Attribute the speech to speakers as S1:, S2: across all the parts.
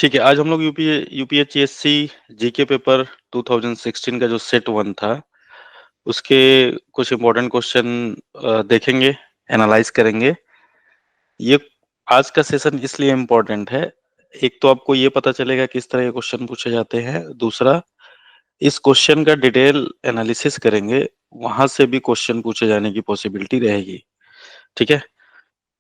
S1: ठीक है, आज हम लोग यूपीएससी जीके पेपर 2016 का जो सेट वन था, उसके कुछ इम्पोर्टेंट क्वेश्चन देखेंगे, एनालाइज करेंगे। ये आज का सेशन इसलिए इम्पोर्टेंट है, एक तो आपको ये पता चलेगा किस तरह के क्वेश्चन पूछे जाते हैं, दूसरा इस क्वेश्चन का डिटेल एनालिसिस करेंगे, वहां से भी क्वेश्चन पूछे जाने की पॉसिबिलिटी रहेगी। ठीक है,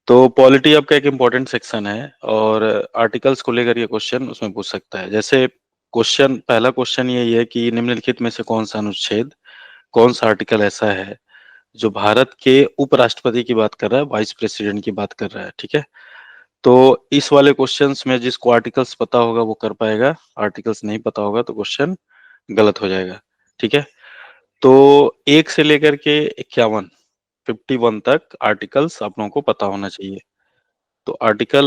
S1: तो पॉलिटी आपका एक इम्पोर्टेंट सेक्शन है और आर्टिकल्स को लेकर ये क्वेश्चन उसमें पूछ सकता है। जैसे पहला क्वेश्चन यही है कि निम्नलिखित में से कौन सा अनुच्छेद, कौन सा आर्टिकल ऐसा है जो भारत के उपराष्ट्रपति की बात कर रहा है, वाइस प्रेसिडेंट की बात कर रहा है। ठीक है, तो इस वाले क्वेश्चंस में जिसको आर्टिकल्स पता होगा वो कर पाएगा, आर्टिकल्स नहीं पता होगा तो क्वेश्चन गलत हो जाएगा। ठीक है, तो 1 से लेकर के 51 51 तक आर्टिकल्स आप लोगों को पता होना चाहिए। तो आर्टिकल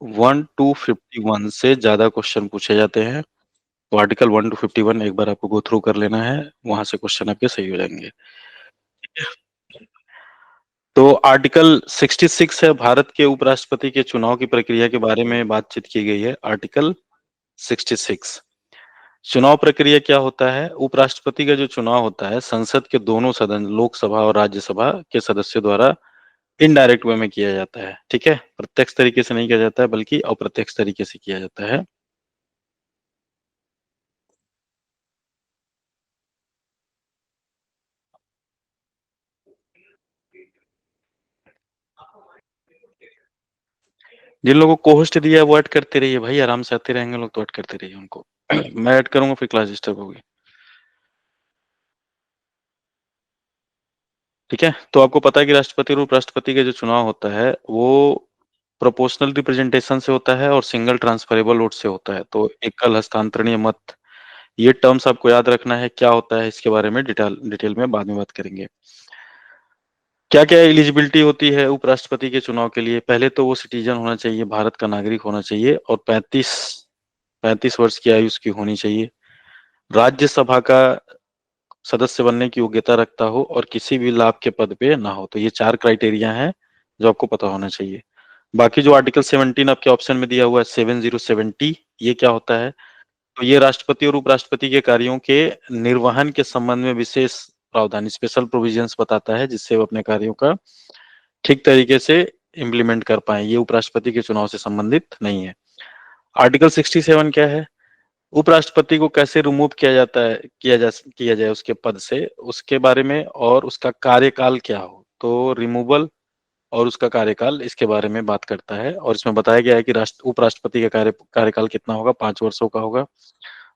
S1: 1 टू 51 से ज्यादा क्वेश्चन पूछे जाते हैं, तो आर्टिकल 1 टू 51 एक बार आपको गो थ्रू कर लेना है, वहां से क्वेश्चन आपके सही हो जाएंगे। ठीक है, तो आर्टिकल 66 है, भारत के उपराष्ट्रपति के चुनाव की प्रक्रिया के बारे में बातचीत की गई है। आर्टिकल 66 चुनाव प्रक्रिया क्या होता है? उपराष्ट्रपति का जो चुनाव होता है, संसद के दोनों सदन, लोकसभा और राज्यसभा के सदस्यों द्वारा इनडायरेक्ट वे में किया जाता है। ठीक है, प्रत्यक्ष तरीके से नहीं किया जाता है, बल्कि अप्रत्यक्ष तरीके से किया जाता है। जिन लोगों को होस्ट दिया है वो ऐड करते रहिए भाई, आराम से आते रहेंगे लोग तो ऐड करते रहिए उनको। मैं ऐड करूंगा फिर क्लास डिस्टर्ब होगी। ठीक है, तो आपको पता है कि राष्ट्रपति और उपराष्ट्रपति का जो चुनाव होता है वो प्रोपोर्शनल रिप्रेजेंटेशन से होता है और सिंगल ट्रांसफरेबल वोट से होता है। तो एकल हस्तांतरणीय मत, ये टर्म्स आपको याद रखना है, क्या होता है इसके बारे में डिटेल में बाद में बात करेंगे। क्या क्या एलिजिबिलिटी होती है उपराष्ट्रपति के चुनाव के लिए? पहले तो वो सिटीजन होना चाहिए, भारत का नागरिक होना चाहिए और 35 वर्ष की आयु उसकी होनी चाहिए। राज्यसभा का सदस्य बनने की योग्यता रखता हो और किसी भी लाभ के पद पे ना हो। तो ये 4 क्राइटेरिया हैं जो आपको पता होना चाहिए। बाकी जो आर्टिकल 17 आपके ऑप्शन में दिया हुआ है, 7070, ये क्या होता है? तो ये राष्ट्रपति और उपराष्ट्रपति के कार्यों के निर्वहन के संबंध में विशेष प्रावधान, स्पेशल प्रोविजंस बताता है, जिससे वो अपने कार्यों का ठीक तरीके से इम्प्लीमेंट कर पाए। ये उपराष्ट्रपति के चुनाव से संबंधित नहीं है। आर्टिकल 67 क्या है? उपराष्ट्रपति को कैसे रिमूव किया जाता है, किया जाए उसके पद से, उसके बारे में, और उसका कार्यकाल क्या हो। तो रिमूवल और उसका कार्यकाल, इसके बारे में बात करता है। और इसमें बताया गया है कि राष्ट्र उपराष्ट्रपति का कार्यकाल कितना होगा, 5 वर्षों का होगा।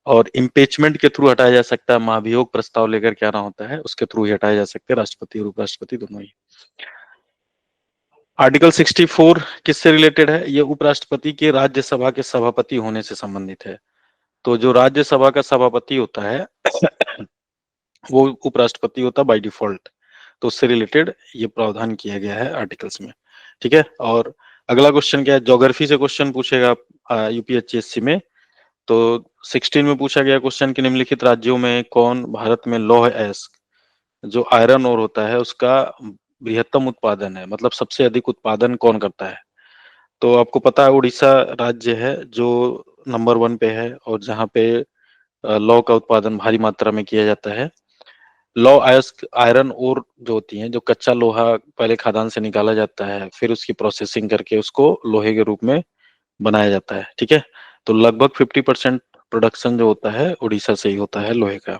S1: और इम्पीचमेंट के थ्रू हटाया जा सकता है, महाभियोग प्रस्ताव लेकर के आना होता है, उसके थ्रू ही हटाए जा सकते हैं, राष्ट्रपति और उपराष्ट्रपति दोनों ही। आर्टिकल 64 किससे रिलेटेड है? ये उपराष्ट्रपति के राज्यसभा के सभापति होने से संबंधित है। तो जो राज्यसभा का सभापति होता है वो उपराष्ट्रपति होता है बाय डिफॉल्ट। तो उससे रिलेटेड ये प्रावधान किया गया है आर्टिकल्स में। ठीक है, और अगला क्वेश्चन क्या है? ज्योग्राफी से क्वेश्चन पूछेगा यूपीएससी में। तो 16 में पूछा गया क्वेश्चन कि निम्नलिखित राज्यों में कौन भारत में लौह अयस्क, जो आयरन ओर होता है, उसका बृहत्तम उत्पादन है, मतलब सबसे अधिक उत्पादन कौन करता है? तो आपको पता है उड़ीसा राज्य है जो नंबर 1 पे है, और जहाँ पे लौह का उत्पादन भारी मात्रा में किया जाता है। लौह अयस्क, आयरन ओर जो होती है, जो कच्चा लोहा पहले खदान से निकाला जाता है, फिर उसकी प्रोसेसिंग करके उसको लोहे के रूप में बनाया जाता है। ठीक है, तो लगभग 50% प्रोडक्शन जो होता है उड़ीसा से ही होता है लोहे का।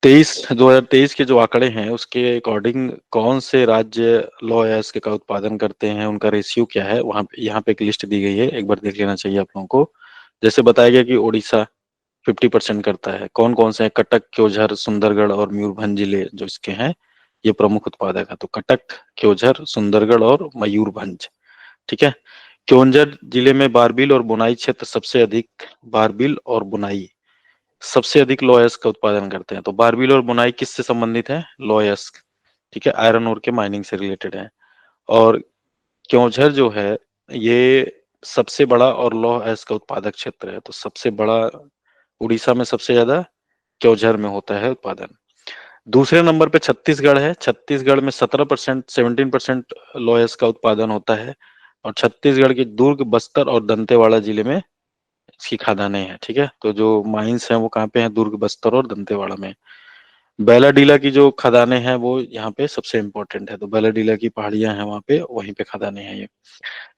S1: 2023 के जो आंकड़े हैं उसके अकॉर्डिंग कौन से राज्य लौह अयस्क का उत्पादन करते हैं, उनका रेशियो क्या है, वहां पे यहाँ पे एक लिस्ट दी गई है, एक बार देख लेना चाहिए आप लोगों को। जैसे बताया गया कि उड़ीसा 50% करता है। कौन कौन से हैं? कटक, क्योंझर, सुंदरगढ़ और मयूरभंज जिले जो इसके हैं, ये प्रमुख उत्पादक है। तो कटक, क्योंझर, सुंदरगढ़ और मयूरभंज। ठीक है, क्योंझर जिले में बारबील और बुनाई क्षेत्र सबसे अधिक, बारबील और बुनाई सबसे अधिक लौह अयस्क का उत्पादन करते हैं। तो बारबील और बुनाई किससे संबंधित है? लौह अयस्क। ठीक है, आयरन ओर के माइनिंग से रिलेटेड है। और क्योंझर जो है ये सबसे बड़ा और लौह अयस्क का उत्पादक क्षेत्र है। तो सबसे बड़ा उड़ीसा में सबसे ज्यादा क्योंझर में होता है उत्पादन। दूसरे नंबर पे छत्तीसगढ़ है। छत्तीसगढ़ में 17%, 17% लौह अयस्क का उत्पादन होता है। और छत्तीसगढ़ के दुर्ग, बस्तर और दंतेवाड़ा जिले में इसकी खदानें हैं। ठीक है, तो जो माइंस हैं वो कहाँ पे हैं? दुर्ग, बस्तर और दंतेवाड़ा में। बैलाडीला की जो खदानें हैं वो यहाँ पे सबसे इंपॉर्टेंट है, तो बैलाडीला की पहाड़ियां हैं वहाँ पे, वहीं पे खदानें हैं ये।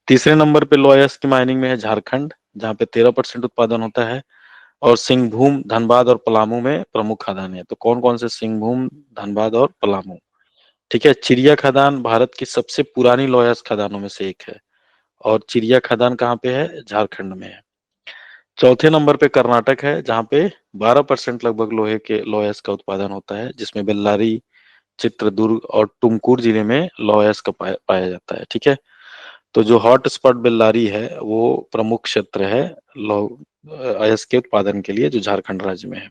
S1: तीसरे नंबर पे लोयस की माइनिंग में है झारखंड, जहाँ पे 13% उत्पादन होता है। और सिंहभूम, धनबाद और पलामू में प्रमुख खदान है। तो कौन कौन से? सिंहभूम, धनबाद और पलामू। ठीक है। चिड़िया खदान भारत की सबसे पुरानी लोयस खदानों में से एक है, और चिड़िया खदान कहाँ पे है? झारखंड में है। चौथे नंबर पे कर्नाटक है, जहाँ पे 12% लगभग लोहे के लोयस का उत्पादन होता है, जिसमें बेल्लारी, चित्रदुर्ग और तुमकुर जिले में लोयस का पाया जाता है। ठीक है। तो जो हॉट स्पॉट बेल्लारी है वो प्रमुख क्षेत्र है लौ अयस्क के उत्पादन के लिए, जो झारखंड राज्य में है।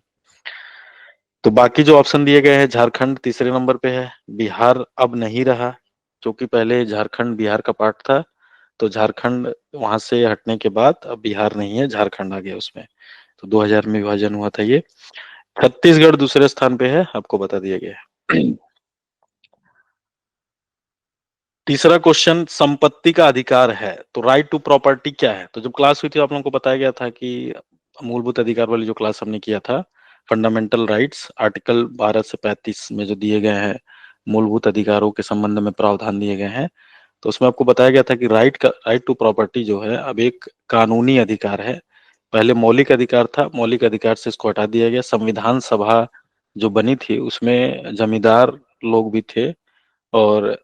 S1: तो बाकी जो ऑप्शन दिए गए हैं, झारखंड तीसरे नंबर पे है, बिहार अब नहीं रहा, क्योंकि पहले झारखंड बिहार का पार्ट था, तो झारखंड वहां से हटने के बाद अब बिहार नहीं है, झारखंड आ गया उसमें। तो 2000 में विभाजन हुआ था ये। छत्तीसगढ़ दूसरे स्थान पे है, आपको बता दिया गया है। तीसरा क्वेश्चन, संपत्ति का अधिकार है तो राइट टू प्रॉपर्टी क्या है? तो जब क्लास हुई थी आप लोगों को बताया गया था कि मूलभूत अधिकार वाली जो क्लास हमने किया था, फंडामेंटल राइट्स, आर्टिकल 12 से 35 में जो दिए गए हैं मूलभूत अधिकारों के संबंध में प्रावधान दिए गए हैं, तो उसमें आपको बताया गया था कि राइट टू प्रॉपर्टी जो है अब एक कानूनी अधिकार है। पहले मौलिक अधिकार था, मौलिक अधिकार से इसको हटा दिया गया। संविधान सभा जो बनी थी उसमें जमींदार लोग भी थे और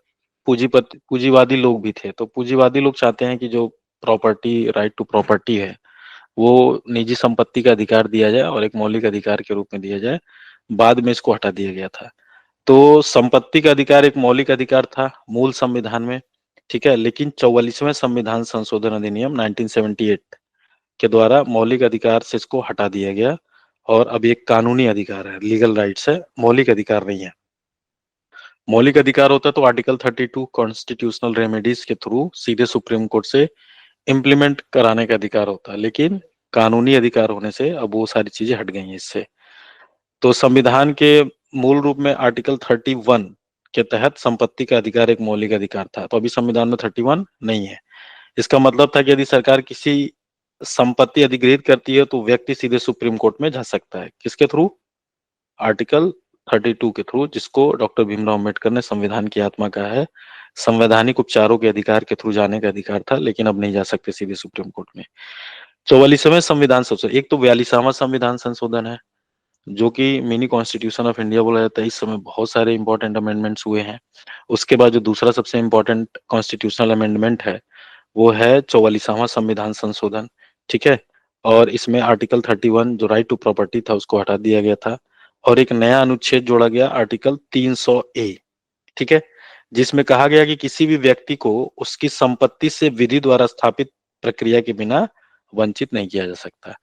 S1: पूंजीवादी लोग भी थे। तो पूंजीवादी लोग चाहते हैं कि जो प्रॉपर्टी, राइट टू प्रॉपर्टी है, वो निजी संपत्ति का अधिकार दिया जाए और एक मौलिक अधिकार के रूप में दिया जाए। बाद में इसको हटा दिया गया था। तो संपत्ति का अधिकार एक मौलिक अधिकार था मूल संविधान में। ठीक है, लेकिन 44वें संविधान संशोधन अधिनियम 1978 के द्वारा मौलिक अधिकार से इसको हटा दिया गया, और अब एक कानूनी अधिकार है, लीगल राइट्स है, मौलिक अधिकार नहीं है। मौलिक अधिकार होता तो आर्टिकल 32 कॉन्स्टिट्यूशनल रेमेडीज के थ्रू सीधे सुप्रीम कोर्ट से इम्प्लीमेंट कराने का अधिकार होता है, लेकिन कानूनी अधिकार होने से अब वो सारी चीजें हट गई हैं इससे। तो संविधान के मूल रूप में आर्टिकल 31 के तहत संपत्ति का अधिकार एक मौलिक अधिकार था, तो अभी संविधान में 31 नहीं है। इसका मतलब था कि यदि सरकार किसी संपत्ति अधिग्रहित करती है तो व्यक्ति सीधे सुप्रीम कोर्ट में जा सकता है। किसके थ्रू? आर्टिकल 32 के थ्रू, जिसको डॉक्टर भीमराव अम्बेडकर ने संविधान की आत्मा कहा है। संवैधानिक उपचारों के अधिकार के थ्रू जाने का अधिकार था, लेकिन अब नहीं जा सकते सीधे सुप्रीम कोर्ट में। 44वें संविधान संशोधन, एक तो 42वां संविधान संशोधन है जो कि मिनी कॉन्स्टिट्यूशन ऑफ इंडिया बोला जाता है। इस समय बहुत सारे इंपॉर्टेंट अमेंडमेंट्स हुए हैं। उसके बाद जो दूसरा सबसे इंपॉर्टेंट कॉन्स्टिट्यूशनल अमेंडमेंट है वो है 44वां संविधान संशोधन। ठीक है, और इसमें आर्टिकल 31 जो राइट टू प्रॉपर्टी था उसको हटा दिया गया था, और एक नया अनुच्छेद जोड़ा गया, आर्टिकल 300A। ठीक है, जिसमें कहा गया कि किसी भी व्यक्ति को उसकी संपत्ति से विधि द्वारा स्थापित प्रक्रिया के बिना वंचित नहीं किया जा सकता।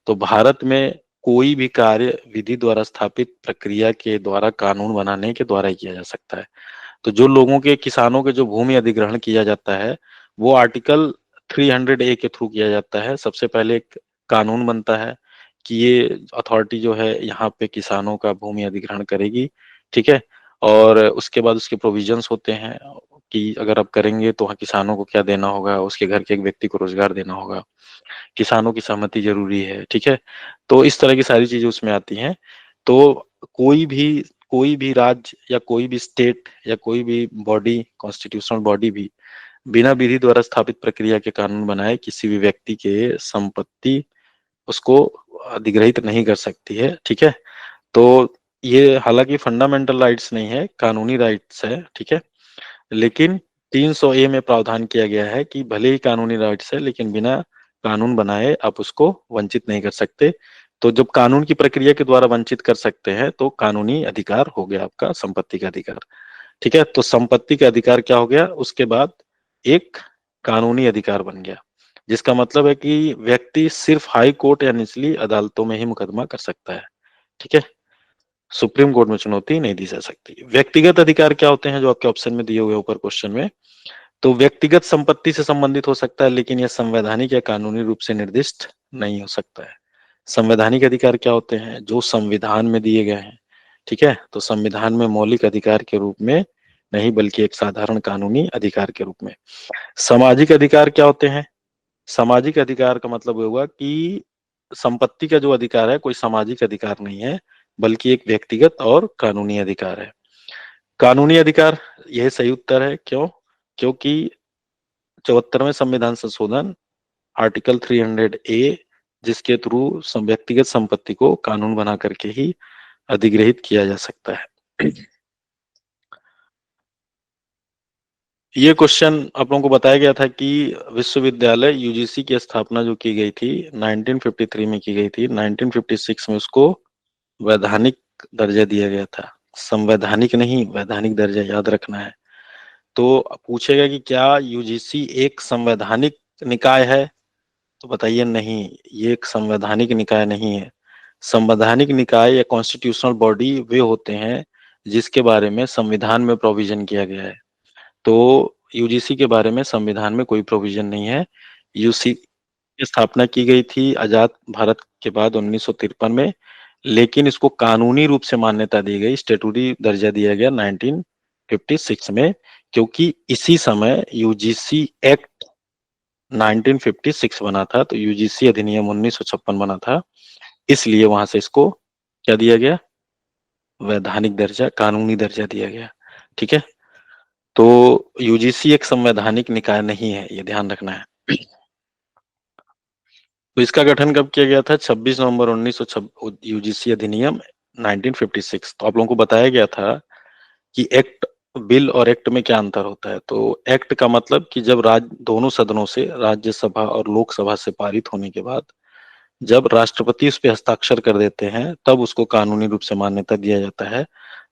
S1: तो भारत में कोई भी कार्य विधि द्वारा स्थापित प्रक्रिया के द्वारा, कानून बनाने के द्वारा ही किया जा सकता है। तो जो लोगों के, किसानों के जो भूमि अधिग्रहण किया जाता है वो आर्टिकल 300A के थ्रू किया जाता है। सबसे पहले एक कानून बनता है कि ये अथॉरिटी जो है यहाँ पे किसानों का भूमि अधिग्रहण करेगी। ठीक है, और उसके बाद उसके प्रोविजंस होते हैं कि अगर आप करेंगे तो वहाँ किसानों को क्या देना होगा, उसके घर के एक व्यक्ति को रोजगार देना होगा, किसानों की सहमति जरूरी है। ठीक है, तो इस तरह की सारी चीजें उसमें आती हैं। तो कोई भी कोई भी राज्य या कोई भी स्टेट या कोई भी बॉडी, कॉन्स्टिट्यूशनल बॉडी भी बिना विधि द्वारा स्थापित प्रक्रिया के कानून बनाए किसी भी व्यक्ति के संपत्ति उसको अधिग्रहित नहीं कर सकती है। ठीक है, तो ये हालांकि फंडामेंटल राइट्स नहीं है, कानूनी राइट्स है। ठीक है, लेकिन 300A में प्रावधान किया गया है कि भले ही कानूनी राइट्स है लेकिन बिना कानून बनाए आप उसको वंचित नहीं कर सकते। तो जब कानून की प्रक्रिया के द्वारा वंचित कर सकते हैं तो कानूनी अधिकार हो गया आपका संपत्ति का अधिकार। ठीक है, तो संपत्ति का अधिकार क्या हो गया? उसके बाद एक कानूनी अधिकार बन गया, जिसका मतलब है कि व्यक्ति सिर्फ हाई कोर्ट या निचली अदालतों में ही मुकदमा कर सकता है। ठीक है, सुप्रीम कोर्ट में चुनौती नहीं दी जा सकती। व्यक्तिगत अधिकार क्या होते हैं जो आपके ऑप्शन में दिए हुए ऊपर क्वेश्चन में? तो व्यक्तिगत संपत्ति से संबंधित हो सकता है, लेकिन यह संवैधानिक या कानूनी रूप से निर्दिष्ट नहीं हो सकता है। संवैधानिक अधिकार क्या होते हैं? जो संविधान में दिए गए हैं। ठीक है, तो संविधान में मौलिक अधिकार के रूप में नहीं बल्कि एक साधारण कानूनी अधिकार के रूप में। सामाजिक अधिकार क्या होते हैं? सामाजिक अधिकार का मतलब ये हुआ कि संपत्ति का जो अधिकार है कोई सामाजिक अधिकार नहीं है, बल्कि एक व्यक्तिगत और कानूनी अधिकार है। कानूनी अधिकार, यह सही उत्तर है। क्यों? क्योंकि 74वें संविधान संशोधन आर्टिकल 300A, जिसके थ्रू व्यक्तिगत संपत्ति को कानून बना करके ही अधिग्रहित किया जा सकता है। ये क्वेश्चन आप लोगों को बताया गया था कि विश्वविद्यालय यूजीसी की स्थापना जो की गई थी 1953 में की गई थी, 1956 में उसको वैधानिक दर्जा दिया गया था। संवैधानिक नहीं, वैधानिक दर्जा याद रखना है। तो पूछेगा कि क्या यूजीसी एक संवैधानिक निकाय है? तो बताइए नहीं, ये एक संवैधानिक निकाय नहीं है। संवैधानिक निकाय या कॉन्स्टिट्यूशनल बॉडी वे होते हैं जिसके बारे में संविधान में प्रोविजन किया गया है। तो यूजीसी के बारे में संविधान में कोई प्रोविजन नहीं है। यूसी की स्थापना की गई थी आजाद भारत के बाद 1953 में, लेकिन इसको कानूनी रूप से मान्यता दी गई, स्टेटूटरी दर्जा दिया गया 1956 में, क्योंकि इसी समय यूजीसी एक्ट 1956 बना था। तो यूजीसी अधिनियम 1956 बना था, इसलिए वहां से इसको क्या दिया गया? वैधानिक दर्जा, कानूनी दर्जा दिया गया। ठीक है, तो यूजीसी एक संवैधानिक निकाय नहीं है, ये ध्यान रखना है। तो इसका गठन कब किया गया था? 26 नवंबर 1906, यूजीसी अधिनियम 1956। तो आप लोगों को बताया गया था कि एक्ट, बिल और एक्ट में क्या अंतर होता है। तो एक्ट का मतलब कि जब दोनों सदनों से, राज्यसभा और लोकसभा से पारित होने के बाद जब राष्ट्रपति उस पर हस्ताक्षर कर देते हैं, तब उसको कानूनी रूप से मान्यता दिया जाता है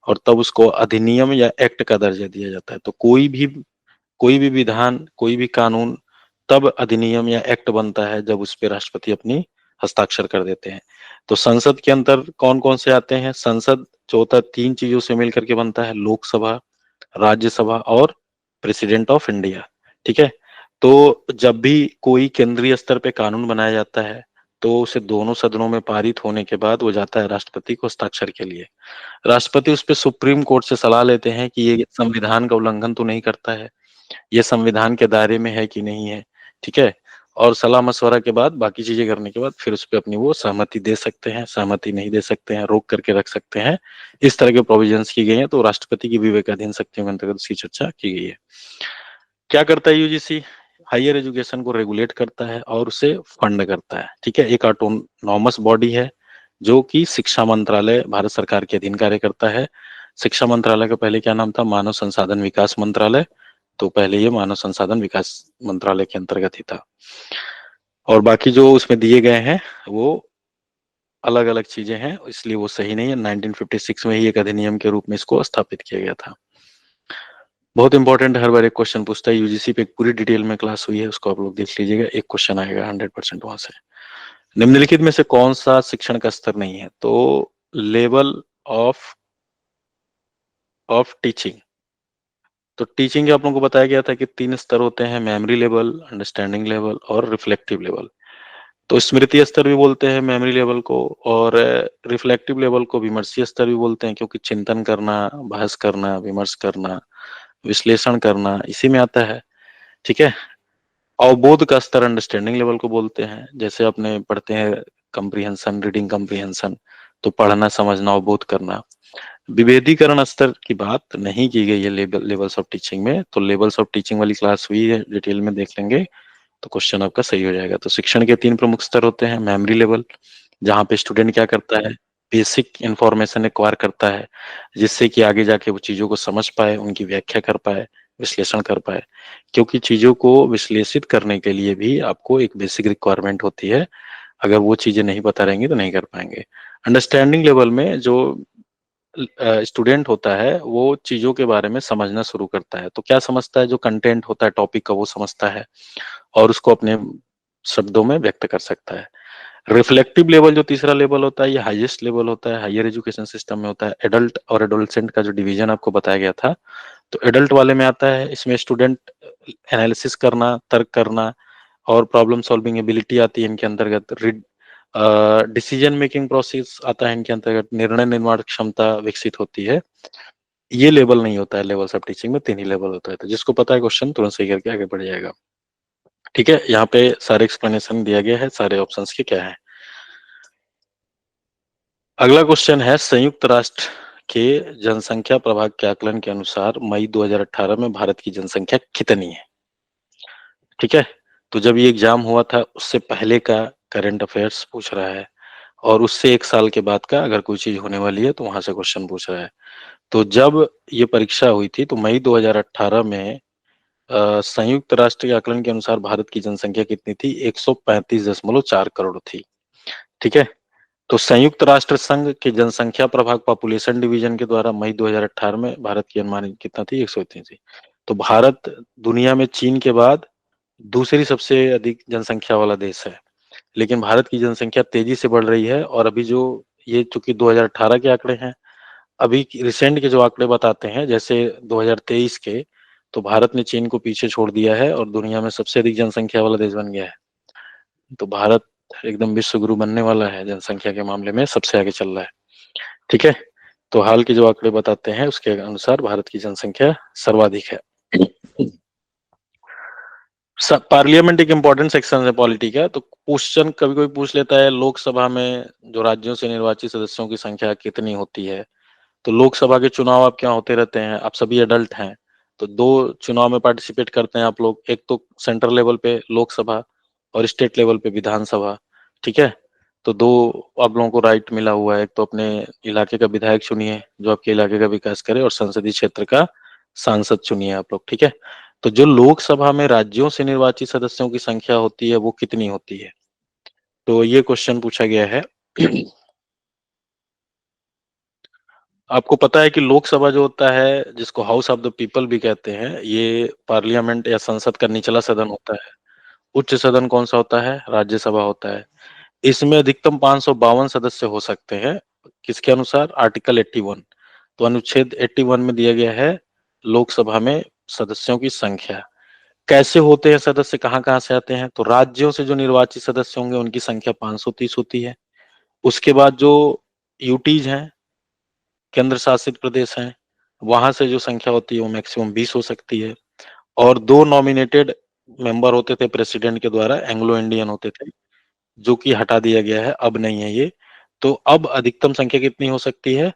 S1: और तब उसको अधिनियम या एक्ट का दर्जा दिया जाता है। तो कोई भी विधान, कोई भी कानून तब अधिनियम या एक्ट बनता है जब उस पे राष्ट्रपति अपनी हस्ताक्षर कर देते हैं। तो संसद के अंदर कौन कौन से आते हैं? संसद जो होता है तीन चीजों से मिलकर के बनता है, लोकसभा, राज्यसभा और प्रेसिडेंट ऑफ इंडिया। ठीक है, तो जब भी कोई केंद्रीय स्तर पे कानून बनाया जाता है तो उसे दोनों सदनों में पारित होने के बाद वो जाता है राष्ट्रपति को हस्ताक्षर के लिए। राष्ट्रपति उस पे सुप्रीम कोर्ट से सलाह लेते हैं कि ये संविधान का उल्लंघन तो नहीं करता है, ये संविधान के दायरे में है कि नहीं है। ठीक है, और सलाह मशवरा के बाद, बाकी चीजें करने के बाद फिर उस पर अपनी वो सहमति दे सकते हैं, सहमति नहीं दे सकते हैं, रोक करके रख सकते हैं। इस तरह के प्रोविजंस की गई हैं। तो राष्ट्रपति की विवेकाधीन शक्तियों के अंतर्गत उसकी चर्चा की गई है। क्या करता है यूजीसी? हायर एजुकेशन को रेगुलेट करता है और उसे फंड करता है। ठीक है, एक ऑटोनॉमस बॉडी है जो कि शिक्षा मंत्रालय, भारत सरकार के अधीन कार्य करता है। शिक्षा मंत्रालय का पहले क्या नाम था? मानव संसाधन विकास मंत्रालय। तो पहले ये मानव संसाधन विकास मंत्रालय के अंतर्गत ही था। और बाकी जो उसमें दिए गए हैं वो अलग अलग चीजें हैं, इसलिए वो सही नहीं है। 1956 में ही एक अधिनियम के रूप में इसको स्थापित किया गया था। बहुत इंपॉर्टेंट, हर बार एक क्वेश्चन पूछता है। यूजीसी पे एक पूरी डिटेल में क्लास हुई है, उसको आप लोग देख लीजिएगा, एक क्वेश्चन आएगा 100% वहां से। निम्नलिखित में से कौन सा शिक्षण का स्तर नहीं है? तो लेवल ऑफ टीचिंग। तो टीचिंग के आप लोगों को बताया गया था कि तीन स्तर होते हैं, मेमोरी लेवल, अंडरस्टैंडिंग लेवल और रिफ्लेक्टिव लेवल। तो स्मृति स्तर भी बोलते हैं मेमोरी लेवल को, और रिफ्लेक्टिव लेवल को विमर्शीय स्तर भी बोलते हैं, क्योंकि चिंतन करना, बहस करना, विमर्श करना, विश्लेषण करना इसी में आता है। ठीक है, अवबोध का स्तर अंडरस्टैंडिंग लेवल को बोलते हैं। जैसे अपने पढ़ते हैं कंप्रीहेंशन, रीडिंग कंप्रीहेंशन, तो पढ़ना, समझना, अवबोध करना। विभेदीकरण स्तर की बात नहीं की गई है लेवल्स ऑफ टीचिंग में। तो लेवल्स ऑफ टीचिंग वाली क्लास हुई है, डिटेल में देख लेंगे तो क्वेश्चन आपका सही हो जाएगा। तो शिक्षण के तीन प्रमुख स्तर होते हैं। मेमोरी लेवल, जहाँ पे स्टूडेंट क्या करता है? बेसिक इंफॉर्मेशन एक्वायर करता है, जिससे कि आगे जाके वो चीजों को समझ पाए, उनकी व्याख्या कर पाए, विश्लेषण कर पाए। क्योंकि चीजों को विश्लेषित करने के लिए भी आपको एक बेसिक रिक्वायरमेंट होती है, अगर वो चीजें नहीं पता रहेंगी तो नहीं कर पाएंगे। अंडरस्टैंडिंग लेवल में जो स्टूडेंट होता है वो चीजों के बारे में समझना शुरू करता है। तो क्या समझता है? जो कंटेंट होता है टॉपिक का वो समझता है और उसको अपने शब्दों में व्यक्त कर सकता है। रिफ्लेक्टिव लेवल जो तीसरा लेवल होता है, ये हाईएस्ट लेवल होता है, हायर एजुकेशन सिस्टम में होता है। एडल्ट और एडोलसेंट का जो डिवीजन आपको बताया गया था, तो एडल्ट वाले में आता है, इसमें स्टूडेंट एनालिसिस करना, तर्क करना और प्रॉब्लम सॉल्विंग एबिलिटी आती है इनके अंतर्गत। डिसीजन मेकिंग प्रोसेस आता है इनके अंतर्गत, निर्णय निर्माण क्षमता विकसित होती है। ये लेवल नहीं होता है, लेवल्स ऑफ टीचिंग में 3 ही लेवल होता है। तो जिसको पता है क्वेश्चन तुरंत सही करके आगे बढ़ जाएगा। ठीक है, यहाँ पे सारे एक्सप्लेनेशन दिया गया है सारे ऑप्शंस के क्या है। अगला क्वेश्चन है, संयुक्त राष्ट्र के जनसंख्या प्रभाग के आकलन के अनुसार मई 2018 में भारत की जनसंख्या कितनी है। ठीक है, तो जब ये एग्जाम हुआ था उससे पहले का करंट अफेयर्स पूछ रहा है, और उससे 1 साल के बाद का अगर कोई चीज होने वाली है तो वहां से क्वेश्चन पूछ रहा है। तो जब ये परीक्षा हुई थी तो मई 2018 में संयुक्त राष्ट्र के आकलन के अनुसार भारत की जनसंख्या कितनी थी, 135.4 करोड़ थी। ठीक है, तो संयुक्त राष्ट्र संघ के जनसंख्या प्रभाग पॉपुलेशन डिवीजन के द्वारा मई 2018 में भारत की अनुमानित कितना थी, 103 थी। तो भारत दुनिया में चीन के बाद दूसरी सबसे अधिक जनसंख्या वाला देश है, लेकिन भारत की जनसंख्या तेजी से बढ़ रही है। और अभी जो ये चूंकि 2018 के आंकड़े हैं, अभी रिसेंट के जो आंकड़े बताते हैं जैसे 2023 के, तो भारत ने चीन को पीछे छोड़ दिया है और दुनिया में सबसे अधिक जनसंख्या वाला देश बन गया है। तो भारत एकदम विश्व गुरु बनने वाला है, जनसंख्या के मामले में सबसे आगे चल रहा है। ठीक है, तो हाल के जो आंकड़े बताते हैं उसके अनुसार भारत की जनसंख्या सर्वाधिक है। पार्लियामेंट एक इम्पोर्टेंट सेक्शन है पॉलिटी का, तो क्वेश्चन कभी कोई पूछ लेता है लोकसभा में जो राज्यों से निर्वाचित सदस्यों की संख्या कितनी होती है। तो लोकसभा के चुनाव आप क्या होते रहते हैं, आप सभी एडल्ट हैं, तो 2 चुनाव में पार्टिसिपेट करते हैं आप लोग, एक तो सेंट्रल लेवल पे लोकसभा और स्टेट लेवल पे विधानसभा। ठीक है, तो 2 आप लोगों को राइट मिला हुआ है, एक तो अपने इलाके का विधायक चुनिए जो आपके इलाके का विकास करे, और संसदीय क्षेत्र का सांसद चुनिए आप लोग। ठीक है, तो जो लोकसभा में राज्यों से निर्वाचित सदस्यों की संख्या होती है वो कितनी होती है, तो ये क्वेश्चन पूछा गया है। आपको पता है कि लोकसभा जो होता है जिसको हाउस ऑफ द पीपल भी कहते हैं, ये पार्लियामेंट या संसद का निचला सदन होता है। उच्च सदन कौन सा होता है, राज्यसभा होता है। इसमें अधिकतम 552 सदस्य हो सकते हैं, किसके अनुसार, आर्टिकल 81। तो अनुच्छेद 81 में दिया गया है लोकसभा में सदस्यों की संख्या। कैसे होते हैं सदस्य, कहाँ कहाँ से आते हैं, तो राज्यों से जो निर्वाचित सदस्य होंगे उनकी संख्या 530 होती है। उसके बाद जो यूटीज हैं, केंद्र शासित प्रदेश हैं, वहां से जो संख्या होती है वो मैक्सिमम 20 हो सकती है। और 2 नॉमिनेटेड मेंबर होते थे प्रेसिडेंट के द्वारा, एंग्लो इंडियन होते थे, जो कि हटा दिया गया है, अब नहीं है ये। तो अब अधिकतम संख्या कितनी हो सकती है,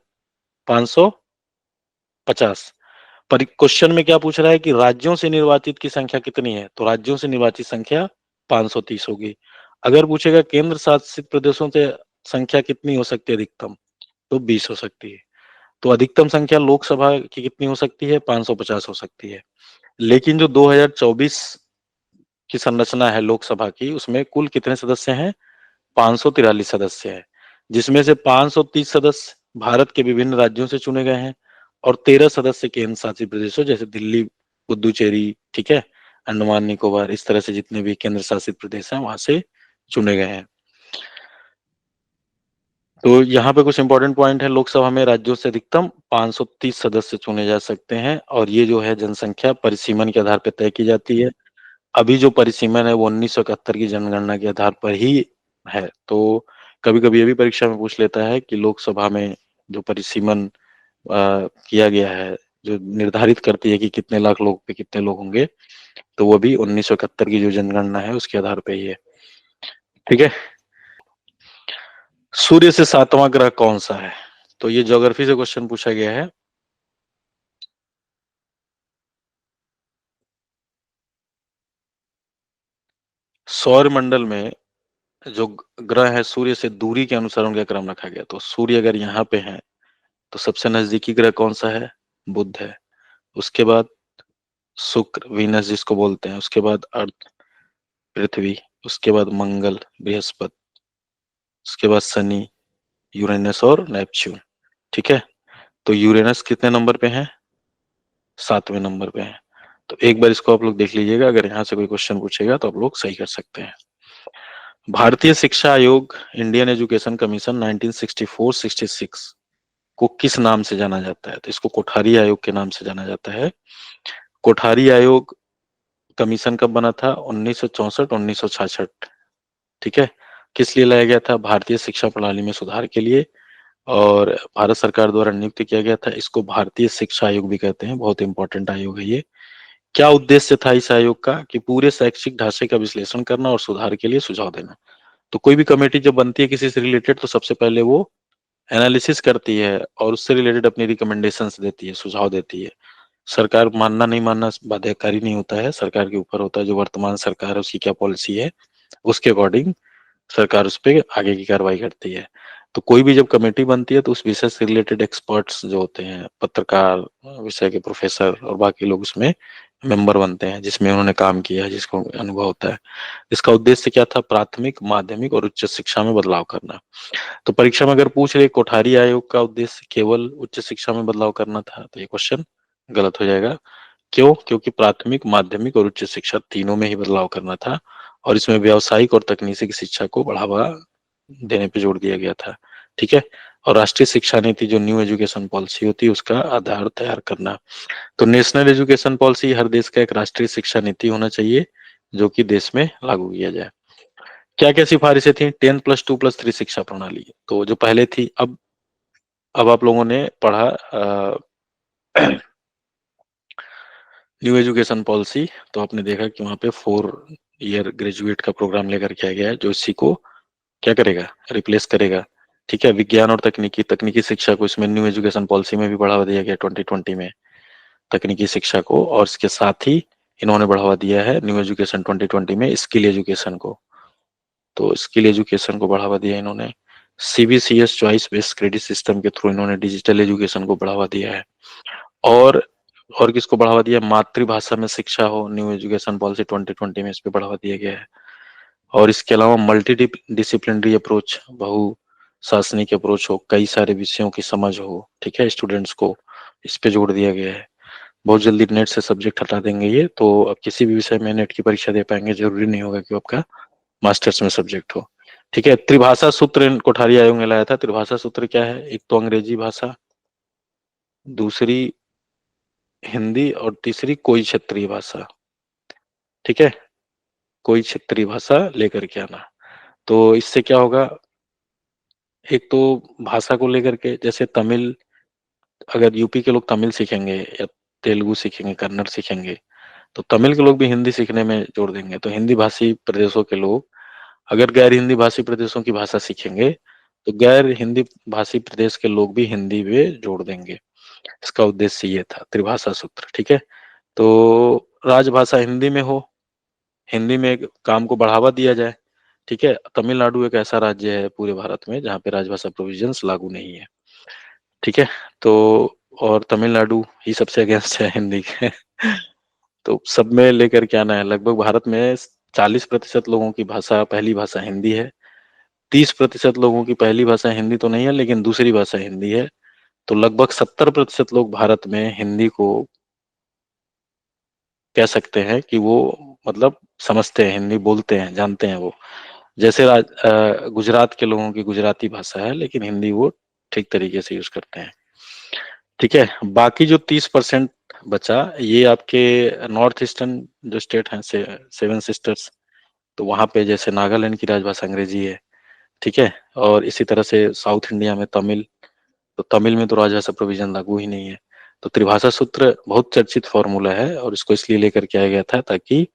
S1: 550। पर क्वेश्चन में क्या पूछ रहा है कि राज्यों से निर्वाचित की संख्या कितनी है, तो राज्यों से निर्वाचित संख्या 530 होगी। अगर पूछेगा केंद्र शासित प्रदेशों से संख्या कितनी हो सकती है अधिकतम, तो 20 हो सकती है। तो अधिकतम संख्या लोकसभा की कितनी हो सकती है, 550 हो सकती है। लेकिन जो 2024 की संरचना है लोकसभा की, उसमें कुल कितने सदस्य हैं, 543 सदस्य हैं, जिसमें से 530 सदस्य भारत के विभिन्न राज्यों से चुने गए हैं, और 13 सदस्य केंद्र शासित प्रदेशों जैसे दिल्ली, पुदुचेरी, ठीक है, अंडमान निकोबार, इस तरह से जितने भी केंद्र शासित प्रदेश हैं वहां से चुने गए हैं। तो यहाँ पे कुछ इंपॉर्टेंट पॉइंट है, लोकसभा में राज्यों से अधिकतम 530 सदस्य चुने जा सकते हैं, और ये जो है जनसंख्या परिसीमन के आधार पर तय की जाती है। अभी जो परिसीमन है वो 1971 की जनगणना के आधार पर ही है। तो कभी कभी ये भी परीक्षा में पूछ लेता है कि लोकसभा में जो परिसीमन किया गया है, जो निर्धारित करती है कि कितने लाख लोग पे कितने लोग होंगे, तो वो भी 1971 की जो जनगणना है उसके आधार पर ही है। ठीक है, सूर्य से 7वां ग्रह कौन सा है, तो ये ज्योग्राफी से क्वेश्चन पूछा गया है। सौर मंडल में जो ग्रह है सूर्य से दूरी के अनुसार उनका क्रम रखा गया, तो सूर्य अगर यहाँ पे है तो सबसे नजदीकी ग्रह कौन सा है, बुध है। उसके बाद शुक्र, वीनस जिसको बोलते हैं, उसके बाद अर्थ, पृथ्वी, उसके बाद मंगल, बृहस्पति, उसके बाद शनि, यूरेनस और नेपच्यून। ठीक है, तो यूरेनस कितने नंबर पे है, 7वें नंबर पे है। तो एक बार इसको आप लोग देख लीजिएगा, अगर यहाँ से कोई क्वेश्चन पूछेगा तो आप लोग सही कर सकते हैं। भारतीय शिक्षा आयोग, इंडियन एजुकेशन कमीशन 1964-66 को किस नाम से जाना जाता है, तो इसको कोठारी आयोग के नाम से जाना जाता है। कोठारी आयोग कमीशन कब बना था, 1964-1966। ठीक है, किस लिए लाया गया था, भारतीय शिक्षा प्रणाली में सुधार के लिए। और भारत सरकार द्वारा नियुक्त किया गया था। इसको भारतीय शिक्षा आयोग भी कहते हैं, बहुत इंपॉर्टेंट आयोग है ये। क्या उद्देश्य था इस आयोग का? कि पूरे शैक्षिक ढांचे का विश्लेषण करना और सुधार के लिए सुझाव देना। तो कोई भी कमेटी जब बनती है किसी से रिलेटेड, तो सबसे पहले वो एनालिसिस करती है और उससे रिलेटेड अपनी रिकमेंडेशंस देती है, सुझाव देती है। सरकार मानना नहीं मानना बाध्यकारी नहीं होता है, सरकार के ऊपर होता है। जो वर्तमान सरकार है उसकी क्या पॉलिसी है, उसके अकॉर्डिंग सरकार उस पर आगे की कार्रवाई करती है। तो कोई भी जब कमेटी बनती है तो उस विषय से रिलेटेड एक्सपर्ट्स जो होते हैं, पत्रकार, विषय के प्रोफेसर और बाकी लोग उसमें मेंबर बनते हैं, जिसमें उन्होंने काम किया है, जिसको अनुभव होता है। इसका उद्देश्य क्या था? प्राथमिक, माध्यमिक और उच्च शिक्षा में बदलाव करना। तो परीक्षा में अगर पूछ रहे कोठारी आयोग का उद्देश्य केवल उच्च शिक्षा में बदलाव करना था, तो ये क्वेश्चन गलत हो जाएगा। क्यों? क्योंकि प्राथमिक, माध्यमिक और उच्च शिक्षा तीनों में ही बदलाव करना था, और इसमें व्यावसायिक और तकनीकी शिक्षा को बढ़ावा देने पे जोर दिया गया था। ठीक है। और राष्ट्रीय शिक्षा नीति, जो न्यू एजुकेशन पॉलिसी होती है, उसका आधार तैयार करना। तो नेशनल एजुकेशन पॉलिसी, हर देश का एक राष्ट्रीय शिक्षा नीति होना चाहिए जो कि देश में लागू किया जाए। क्या क्या सिफारिशें थी? 10+2+3 शिक्षा प्रणाली। तो जो पहले थी, अब आप लोगों ने पढ़ा न्यू एजुकेशन पॉलिसी, तो आपने देखा कि वहां पे 4 ईयर ग्रेजुएट का प्रोग्राम लेकर के आ गया है, जो इसी को क्या करेगा? रिप्लेस करेगा। ठीक है। विज्ञान और तकनीकी तकनीकी शिक्षा को इसमें न्यू एजुकेशन पॉलिसी में भी बढ़ावा दिया गया 2020 में, तकनीकी शिक्षा को। और इसके साथ ही इन्होंने बढ़ावा दिया है न्यू एजुकेशन 2020 में स्किल एजुकेशन को। तो स्किल एजुकेशन को बढ़ावा दिया इन्होंने। CBCS choice based credit system के थ्रू इन्होंने डिजिटल एजुकेशन को बढ़ावा दिया है। और और किसको बढ़ावा दिया? मातृभाषा में शिक्षा हो, न्यू एजुकेशन पॉलिसी 2020 में इस पे बढ़ावा दिया गया है। और इसके अलावा मल्टी डिसिप्लिनरी अप्रोच, बहु शासनिक अप्रोच हो, कई सारे विषयों की समझ हो, ठीक है, स्टूडेंट्स को, इस पे जोड़ दिया गया है। बहुत जल्दी नेट से सब्जेक्ट हटा देंगे ये, तो अब किसी भी विषय में नेट की परीक्षा दे पाएंगे, जरूरी नहीं होगा कि आपका मास्टर्स में सब्जेक्ट हो। ठीक है। त्रिभाषा सूत्र कोठारी आयोग ने लाया था। त्रिभाषा सूत्र क्या है? एक तो अंग्रेजी भाषा, दूसरी हिंदी और तीसरी कोई क्षेत्रीय भाषा। ठीक है। कोई क्षेत्रीय भाषा लेकर के आना। तो इससे क्या होगा? एक तो भाषा को लेकर के, जैसे तमिल, अगर यूपी के लोग तमिल सीखेंगे या तेलुगु सीखेंगे, कन्नड़ सीखेंगे, तो तमिल के लोग भी हिंदी सीखने में जोड़ देंगे। तो हिंदी भाषी प्रदेशों के लोग अगर गैर हिंदी भाषी प्रदेशों की भाषा सीखेंगे, तो गैर हिंदी भाषी प्रदेश के लोग भी हिंदी में जोड़ देंगे। इसका उद्देश्य ये था त्रिभाषा सूत्र। ठीक है। तो राजभाषा हिंदी में हो, हिंदी में काम को बढ़ावा दिया जाए। ठीक है। तमिलनाडु एक ऐसा राज्य है पूरे भारत में जहाँ पे राजभाषा प्रोविजंस लागू नहीं है। ठीक है। तो और तमिलनाडु ही सबसे अगेंस्ट है हिंदी के। तो सब में लेकर के आना है। लगभग भारत में 40% लोगों की भाषा, पहली भाषा हिंदी है। 30% लोगों की पहली भाषा हिंदी तो नहीं है, लेकिन दूसरी भाषा हिंदी है। तो लगभग 70% लोग भारत में हिंदी को कह सकते हैं कि वो मतलब समझते हैं, हिंदी बोलते हैं, जानते हैं वो। जैसे गुजरात के लोगों की गुजराती भाषा है, लेकिन हिंदी वो ठीक तरीके से यूज करते हैं। ठीक है। बाकी जो 30% बचा, ये आपके नॉर्थ ईस्टर्न जो स्टेट हैं, 7 सिस्टर्स, तो वहां पे जैसे नागालैंड की राजभाषा अंग्रेजी है। ठीक है। और इसी तरह से साउथ इंडिया में तमिल, तो तमिल में तो राजभाषा प्रोविजन लागू ही नहीं है। तो त्रिभाषा सूत्र बहुत चर्चित फॉर्मूला है, और इसको इसलिए लेकर के आया गया था ताकि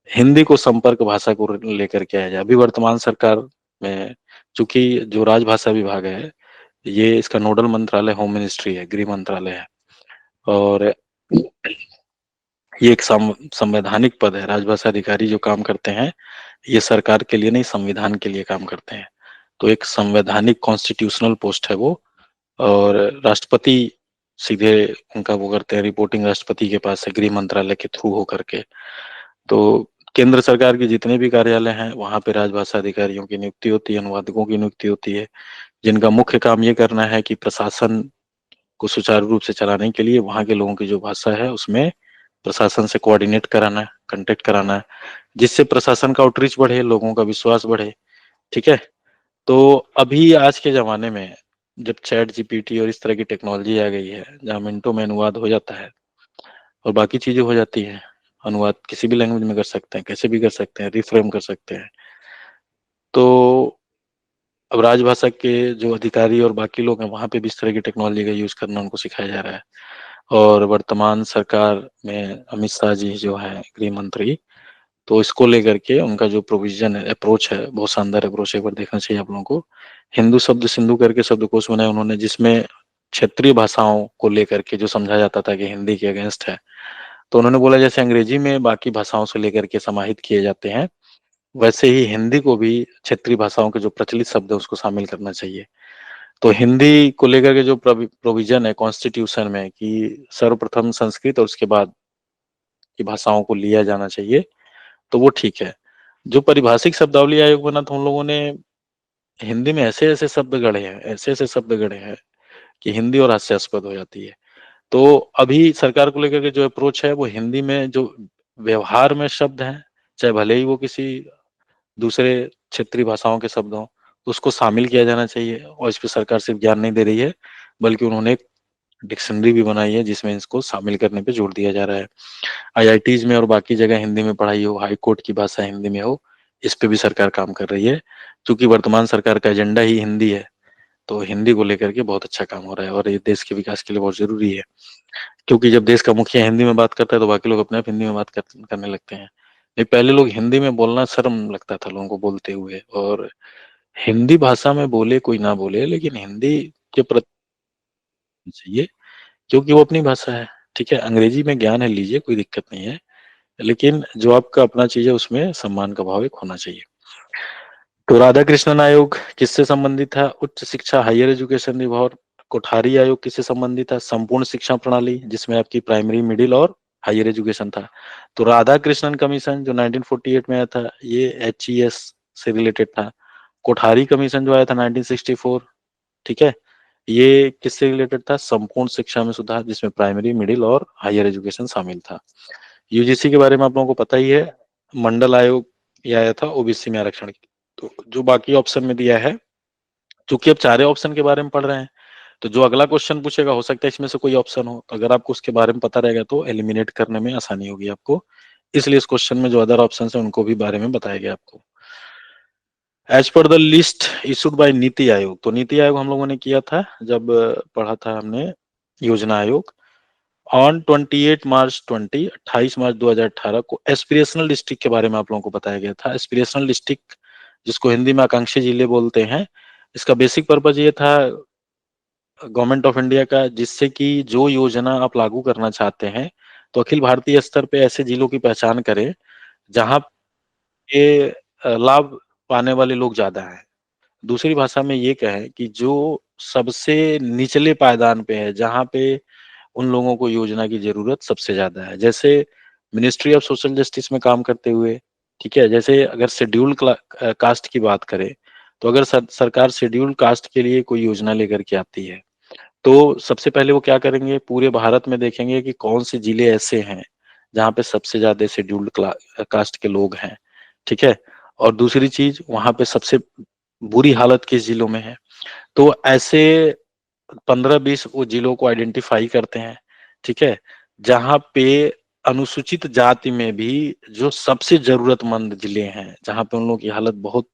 S1: हिंदी को संपर्क भाषा को लेकर के आया जाए। अभी वर्तमान सरकार में चूंकि जो राजभाषा विभाग है, ये इसका नोडल मंत्रालय होम मिनिस्ट्री है, गृह मंत्रालय है। और ये एक संवैधानिक पद है। राजभाषा अधिकारी जो काम करते हैं, ये सरकार के लिए नहीं, संविधान के लिए काम करते हैं। तो एक संवैधानिक कॉन्स्टिट्यूशनल पोस्ट है वो। और राष्ट्रपति सीधे उनका वो करते हैं, रिपोर्टिंग राष्ट्रपति के पास है, गृह मंत्रालय के थ्रू हो करके। तो केंद्र सरकार के जितने भी कार्यालय हैं, वहां पे राजभाषा अधिकारियों की नियुक्ति होती है, अनुवादकों की नियुक्ति होती है, जिनका मुख्य काम ये करना है कि प्रशासन को सुचारू रूप से चलाने के लिए वहां के लोगों की जो भाषा है उसमें प्रशासन से कोऑर्डिनेट कराना, कांटेक्ट कराना, जिससे प्रशासन का आउटरीच बढ़े, लोगों का विश्वास बढ़े। ठीक है। तो अभी आज के जमाने में जब चैट जीपीटी और इस तरह की टेक्नोलॉजी आ गई है, जहाँ मिनटों में अनुवाद हो जाता है और बाकी चीजें हो जाती हैं, अनुवाद किसी भी लैंग्वेज में कर सकते हैं, कैसे भी कर सकते हैं, रिफ्रेम कर सकते हैं। तो अब राजभाषा के जो अधिकारी और बाकी लोग हैं वहां पे भी इस तरह की टेक्नोलॉजी का यूज करना उनको सिखाया जा रहा है। और वर्तमान सरकार में अमित शाह जी जो है गृह मंत्री, तो इसको लेकर के उनका जो प्रोविजन है, अप्रोच है, बहुत शानदार अप्रोच है, एक बार देखना चाहिए आप लोगों को। हिंदू शब्द सिंधु करके शब्दकोश बनाया उन्होंने, जिसमें क्षेत्रीय भाषाओं को लेकर के जो समझा जाता था कि हिंदी के अगेंस्ट है, तो उन्होंने बोला जैसे अंग्रेजी में बाकी भाषाओं से लेकर के समाहित किए जाते हैं, वैसे ही हिंदी को भी क्षेत्रीय भाषाओं के जो प्रचलित शब्द है उसको शामिल करना चाहिए। तो हिंदी को लेकर के जो प्रोविजन है कॉन्स्टिट्यूशन में कि सर्वप्रथम संस्कृत और उसके बाद की भाषाओं को लिया जाना चाहिए, तो वो ठीक है। जो पारिभाषिक शब्दावली आयोग बना था उन लोगों ने हिंदी में ऐसे ऐसे शब्द गढ़े हैं, ऐसे ऐसे शब्द गढ़े हैं कि हिंदी और हास्यास्पद हो जाती है। तो अभी सरकार को लेकर के जो अप्रोच है वो हिंदी में जो व्यवहार में शब्द हैं, चाहे भले ही वो किसी दूसरे क्षेत्रीय भाषाओं के शब्द हों, तो उसको शामिल किया जाना चाहिए। और इस पे सरकार सिर्फ ज्ञान नहीं दे रही है, बल्कि उन्होंने एक डिक्शनरी भी बनाई है जिसमें इसको शामिल करने पे जोर दिया जा रहा है। आईआईटीज में और बाकी जगह हिंदी में पढ़ाई हो, हाई कोर्ट की भाषा हिंदी में हो, इस पे भी सरकार काम कर रही है। क्योंकि वर्तमान सरकार का एजेंडा ही हिंदी है, तो हिंदी को लेकर के बहुत अच्छा काम हो रहा है और ये देश के विकास के लिए बहुत जरूरी है। क्योंकि जब देश का मुखिया हिंदी में बात करता है तो बाकी लोग अपने आप हिंदी में बात करने लगते हैं। नहीं, पहले लोग हिंदी में बोलना शर्म लगता था लोगों को बोलते हुए, और हिंदी भाषा में बोले कोई ना बोले, लेकिन हिंदी के प्रति चाहिए, क्योंकि वो अपनी भाषा है। ठीक है, अंग्रेजी में ज्ञान है, लीजिए, कोई दिक्कत नहीं है, लेकिन जो आपका अपना चीज है उसमें सम्मान का भाव एक होना चाहिए। तो राधा कृष्णन आयोग किससे संबंधित है? उच्च शिक्षा, हायर एजुकेशन विभाग। कोठारी आयोग किससे संबंधित है? संपूर्ण शिक्षा प्रणाली, जिसमें आपकी प्राइमरी, मिडिल और हायर एजुकेशन था। तो राधा कृष्णन कमीशन जो 1948 में आया था, ये HES से रिलेटेड था। कोठारी कमीशन जो आया था 1964, ठीक है, ये किससे रिलेटेड था? संपूर्ण शिक्षा में सुधार, जिसमें प्राइमरी, मिडिल और हायर एजुकेशन शामिल था। यूजीसी के बारे में आप लोगों को पता ही है, मंडल आयोग ये आया था ओबीसी में आरक्षण की। तो जो बाकी ऑप्शन में दिया है, चूंकि अब चारे ऑप्शन के बारे में पढ़ रहे हैं, तो जो अगला क्वेश्चन पूछेगा हो सकता है इसमें से कोई ऑप्शन हो, तो अगर आपको उसके बारे में पता रहेगा तो एलिमिनेट करने में आसानी होगी आपको। इसलिए इस क्वेश्चन में जो अदर ऑप्शन है उनको भी बारे में बताया गया आपको। As per the list issued by NITI Aayog, तो नीति आयोग हम लोगों ने किया था जब पढ़ा था हमने योजना आयोग। ऑन 28 मार्च 2018 को एस्पिरेशनल डिस्ट्रिक्ट के बारे में आप लोगों को बताया गया था। एस्पिरेशनल डिस्ट्रिक्ट, जिसको हिंदी में आकांक्षी जिले बोलते हैं, इसका बेसिक पर्पज ये था गवर्नमेंट ऑफ इंडिया का, जिससे कि जो योजना आप लागू करना चाहते हैं तो अखिल भारतीय स्तर पे ऐसे जिलों की पहचान करें जहां पे लाभ पाने वाले लोग ज्यादा हैं। दूसरी भाषा में ये कहें कि जो सबसे निचले पायदान पे है, जहां पे उन लोगों को योजना की जरूरत सबसे ज्यादा है। जैसे मिनिस्ट्री ऑफ सोशल जस्टिस में काम करते हुए, ठीक है, जैसे अगर शेड्यूल्ड कास्ट की बात करें, तो अगर सरकार शेड्यूल्ड कास्ट के लिए कोई योजना लेकर के आती है, तो सबसे पहले वो क्या करेंगे, पूरे भारत में देखेंगे कि कौन से जिले ऐसे हैं जहाँ पे सबसे ज्यादा शेड्यूल्ड कास्ट के लोग हैं। ठीक है, और दूसरी चीज, वहां पे सबसे बुरी हालत किस जिलों में है, तो ऐसे 15-20 वो जिलों को आइडेंटिफाई करते हैं। ठीक है, जहां पे अनुसूचित जाति में भी जो सबसे जरूरतमंद जिले हैं, जहां पे उन लोगों की हालत बहुत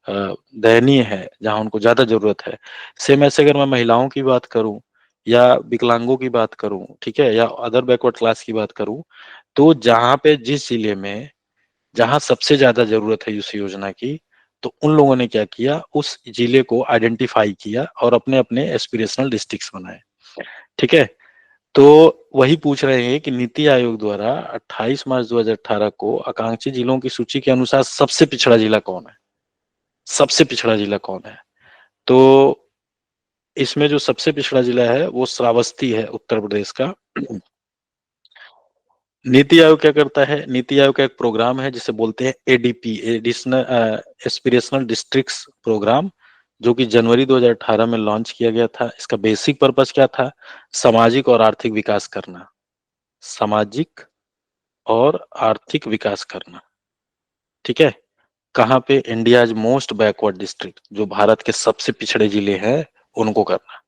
S1: अ, दयनीय है, जहां उनको ज्यादा जरूरत है। सेम ऐसे अगर मैं महिलाओं की बात करूं या विकलांगों की बात करूं, ठीक है, या अदर बैकवर्ड क्लास की बात करूं, तो जहां पे जिस जिले में जहां सबसे ज्यादा जरूरत है इस योजना की, तो उन लोगों ने क्या किया, उस जिले को आइडेंटिफाई किया और अपने अपने एस्पिरेशनल डिस्ट्रिक्ट्स बनाए। ठीक है, तो वही पूछ रहे हैं कि नीति आयोग द्वारा 28 मार्च 2018 को आकांक्षी जिलों की सूची के अनुसार सबसे पिछड़ा जिला कौन है? सबसे पिछड़ा जिला कौन है? तो इसमें जो सबसे पिछड़ा जिला है वो श्रावस्ती है, उत्तर प्रदेश का। नीति आयोग क्या करता है? नीति आयोग का एक प्रोग्राम है जिसे बोलते हैं ADP, additional aspirational districts programme, जो कि जनवरी 2018 में लॉन्च किया गया था। इसका बेसिक पर्पस क्या था? सामाजिक और आर्थिक विकास करना, सामाजिक और आर्थिक विकास करना। ठीक है, कहाँ पे? इंडियाज मोस्ट बैकवर्ड डिस्ट्रिक्ट, जो भारत के सबसे पिछड़े जिले हैं, उनको करना।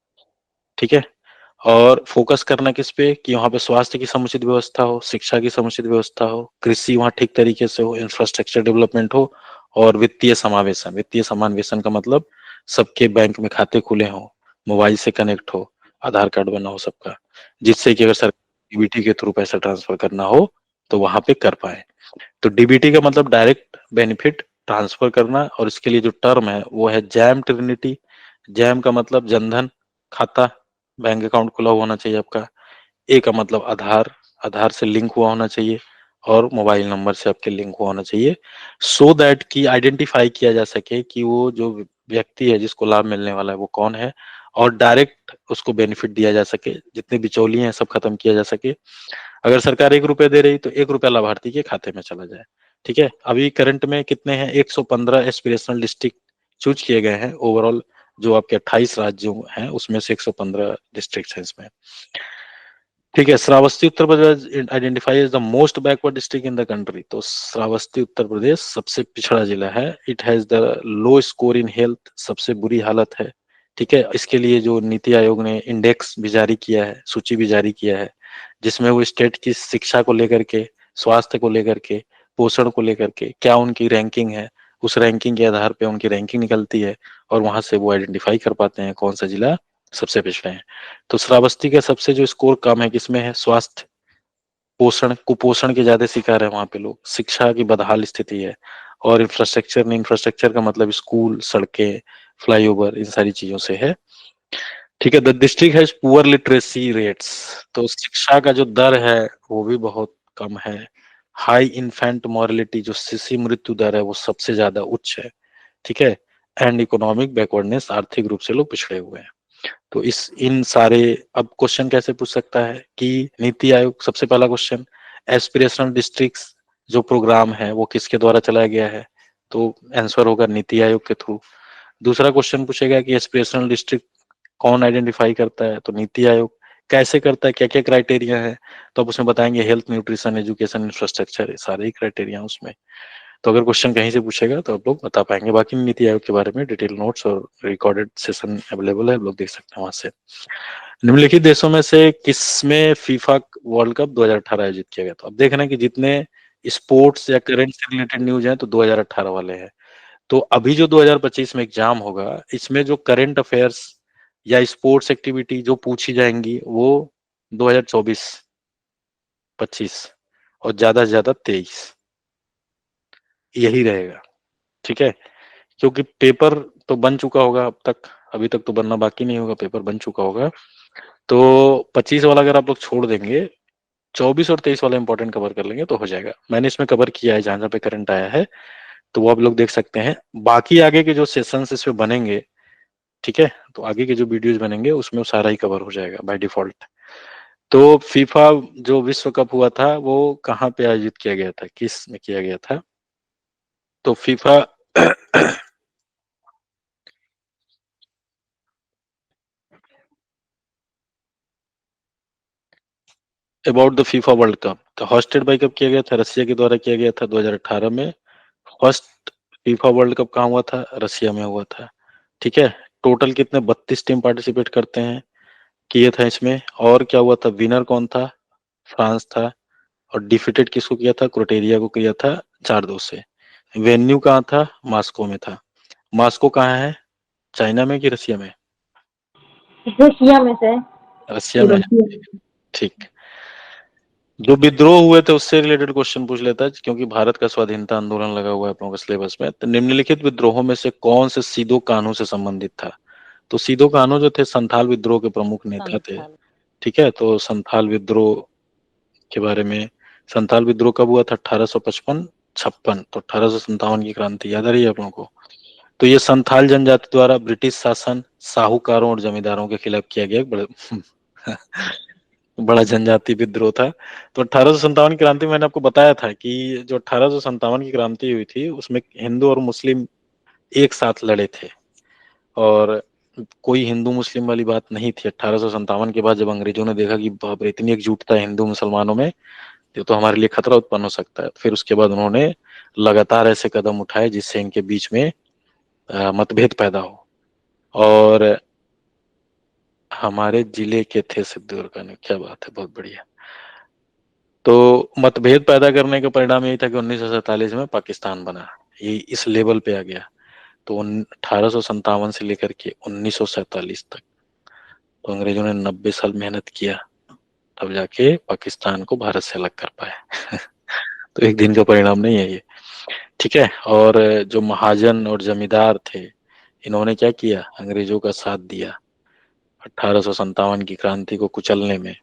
S1: ठीक है, और फोकस करना किस पे कि वहां पे स्वास्थ्य की समुचित व्यवस्था हो, शिक्षा की समुचित व्यवस्था हो, कृषि वहां ठीक तरीके से हो, इंफ्रास्ट्रक्चर डेवलपमेंट हो, और वित्तीय समावेशन। वित्तीय समावेशन का मतलब सबके बैंक में खाते खुले हों, मोबाइल से कनेक्ट हो, आधार कार्ड बना हो सबका, जिससे कि अगर सर डीबीटी के थ्रू पैसा ट्रांसफर करना हो तो वहां पे कर पाए। तो डीबीटी का मतलब डायरेक्ट बेनिफिट ट्रांसफर करना, और इसके लिए जो टर्म है वो है जैम ट्रिनिटी। जैम का मतलब जनधन खाता, बैंक अकाउंट खुला हुआ होना चाहिए आपका। ए का मतलब आधार, आधार से लिंक हुआ होना चाहिए, और मोबाइल नंबर से आपके लिंक हुआ होना चाहिए, सो दैट कि आइडेंटिफाई किया जा सके कि वो जो व्यक्ति है जिसको लाभ मिलने वाला है वो कौन है, और डायरेक्ट उसको बेनिफिट दिया जा सके, जितने बिचौलिए हैं सब खत्म किया जा सके। अगर सरकार 1 रुपए दे रही तो 1 रुपया लाभार्थी के खाते में चला जाए। ठीक है, अभी करंट में कितने हैं, 115 एस्पिरेशनल डिस्ट्रिक्ट चूज किए गए हैं ओवरऑल, जो आपके 28 राज्यों हैं उसमें से 115 डिस्ट्रिक्ट हैं इसमें। ठीक है, Shravasti Uttar Pradesh identify as the most backward district in the country. तो श्रावस्ती उत्तर प्रदेश सबसे पिछड़ा जिला है। It has the low score in health, सबसे बुरी हालत है। ठीक है, इसके लिए जो नीति आयोग ने इंडेक्स भी जारी किया है, सूची भी जारी किया है, जिसमें वो स्टेट की शिक्षा को लेकर के, स्वास्थ्य को लेकर के, पोषण को लेकर के क्या उनकी रैंकिंग है, उस रैंकिंग के आधार पे उनकी रैंकिंग निकलती है, और वहां से वो आइडेंटिफाई कर पाते हैं कौन सा जिला सबसे पिछड़े हैं। तो श्रावस्ती का सबसे जो स्कोर कम है किसमें है, स्वास्थ्य, पोषण, कुपोषण के ज्यादा शिकार है वहां पे लोग, शिक्षा की बदहाल स्थिति है, और इंफ्रास्ट्रक्चर नहीं, इंफ्रास्ट्रक्चर का मतलब स्कूल, सड़कें, फ्लाईओवर, इन सारी चीजों से है। ठीक है, the district has poor literacy rates, तो शिक्षा का जो दर है वो भी बहुत कम है। हाई इन्फेंट मॉर्लिटी, जो शिशु मृत्यु दर है वो सबसे ज्यादा उच्च है। ठीक है, एंड इकोनॉमिक बैकवर्डनेस, आर्थिक रूप से लोग पिछड़े हुए हैं। तो इस इन सारे, अब क्वेश्चन कैसे पूछ सकता है कि नीति आयोग, सबसे पहला क्वेश्चन, एस्पिरेशनल डिस्ट्रिक्ट्स जो प्रोग्राम है वो किसके द्वारा चलाया गया है, तो आंसर होगा नीति आयोग के थ्रू। दूसरा क्वेश्चन पूछेगा कि एस्पिरेशनल डिस्ट्रिक्ट कौन आइडेंटिफाई करता है, तो नीति आयोग। कैसे करता है, क्या क्या क्राइटेरिया है, तो अब उसमें बताएंगे हेल्थ, न्यूट्रिशन, एजुकेशन, इंफ्रास्ट्रक्चर, सारे ही क्राइटेरिया उसमें। तो अगर क्वेश्चन कहीं से पूछेगा तो आप लोग बता पाएंगे। बाकी नीति आयोग के बारे में डिटेल नोट्स और रिकॉर्डेड सेशन अवेलेबल है, आप लोग देख सकते हैं वहां से। निम्नलिखित देशों में से किसमें फीफा वर्ल्ड कप 2018 आयोजित किया गया? तो अब देख रहे हैं कि जितने स्पोर्ट्स या करंट से रिलेटेड न्यूज हैं तो 2018 वाले हैं। तो अभी जो 2025 में एग्जाम होगा, इसमें जो करंट अफेयर्स या स्पोर्ट्स एक्टिविटी जो पूछी जाएंगी वो 2024, 25 और ज्यादा से ज्यादा 23, यही रहेगा। ठीक है, क्योंकि पेपर तो बन चुका होगा अब तक, अभी तक तो बनना बाकी नहीं होगा, पेपर बन चुका होगा। तो 25 वाला अगर आप लोग छोड़ देंगे, 24 और 23 वाला इंपॉर्टेंट कवर कर लेंगे तो हो जाएगा। मैंने इसमें कवर किया है जहां जहां पे करंट आया है, तो वो आप लोग देख सकते हैं। बाकी आगे के जो सेशंस इसमें बनेंगे, ठीक है, तो आगे के जो वीडियोज बनेंगे उसमें वो सारा ही कवर हो जाएगा बाय डिफॉल्ट। तो फीफा जो विश्व कप हुआ था वो कहाँ पे आयोजित किया गया था, किस में किया गया था? तो FIFA about the FIFA world cup, तो हॉस्टेड बाय कब किया गया था, रसिया के द्वारा किया गया था 2018 में। फर्स्ट फीफा वर्ल्ड कप कहाँ हुआ था, रसिया में हुआ था। ठीक है, टोटल कितने, 32 टीम पार्टिसिपेट करते हैं, किए था इसमें। और क्या हुआ था, विनर कौन था, फ्रांस था, और डिफीटेड किसको किया था, क्रोटेरिया को किया था 4-2 से। वेन्यू कहाँ था, मास्को में था। मास्को कहाँ है, चाइना में कि रसिया में?
S2: रशिया में से।
S1: रसिया में है। ठीक, जो विद्रोह हुए थे उससे रिलेटेड क्वेश्चन पूछ लेता है, क्योंकि भारत का स्वाधीनता आंदोलन लगा हुआ है अपनों के सिलेबस में। तो निम्नलिखित विद्रोहों में से कौन से सीधो कान्हू से संबंधित था? तो सीधो कान्हू जो थे संथाल विद्रोह के प्रमुख नेता थे। ठीक है, तो संथाल विद्रोह के बारे में, संथाल विद्रोह कब हुआ था, 1855 56, तो 1857 की क्रांति याद आ रही है आप लोगों को? तो ये संथाल जनजाति द्वारा ब्रिटिश शासन, साहूकारों और जमींदारों के खिलाफ किया गया एक बड़े बड़ा जनजाति विद्रोह था। तो 1857 की क्रांति मैंने आपको बताया था कि जो 1857 की क्रांति हुई थी उसमें हिंदू और मुस्लिम एक साथ लड़े थे, और कोई हिंदू मुस्लिम वाली बात नहीं थी। 1857 के बाद जब अंग्रेजों ने देखा कि बाप रे इतनी एकजुटता है हिंदू मुसलमानों में, ये तो हमारे लिए खतरा उत्पन्न हो सकता है, फिर उसके बाद उन्होंने लगातार ऐसे कदम उठाए जिससे इनके बीच में मतभेद पैदा हो। और हमारे जिले के थे सिद्धूर का, क्या बात है, बहुत बढ़िया। तो मतभेद पैदा करने का परिणाम यही था कि 1947 में पाकिस्तान बना, ये इस लेवल पे आ गया। तो 1857 से लेकर के 1947 तक, तो अंग्रेजों ने 90 साल मेहनत किया, तब जाके पाकिस्तान को भारत से अलग कर पाए। तो एक दिन का परिणाम नहीं है ये। ठीक है। और जो महाजन और जमींदार थे, इन्होंने क्या किया, अंग्रेजों का साथ दिया 1857 की क्रांति को कुचलने में,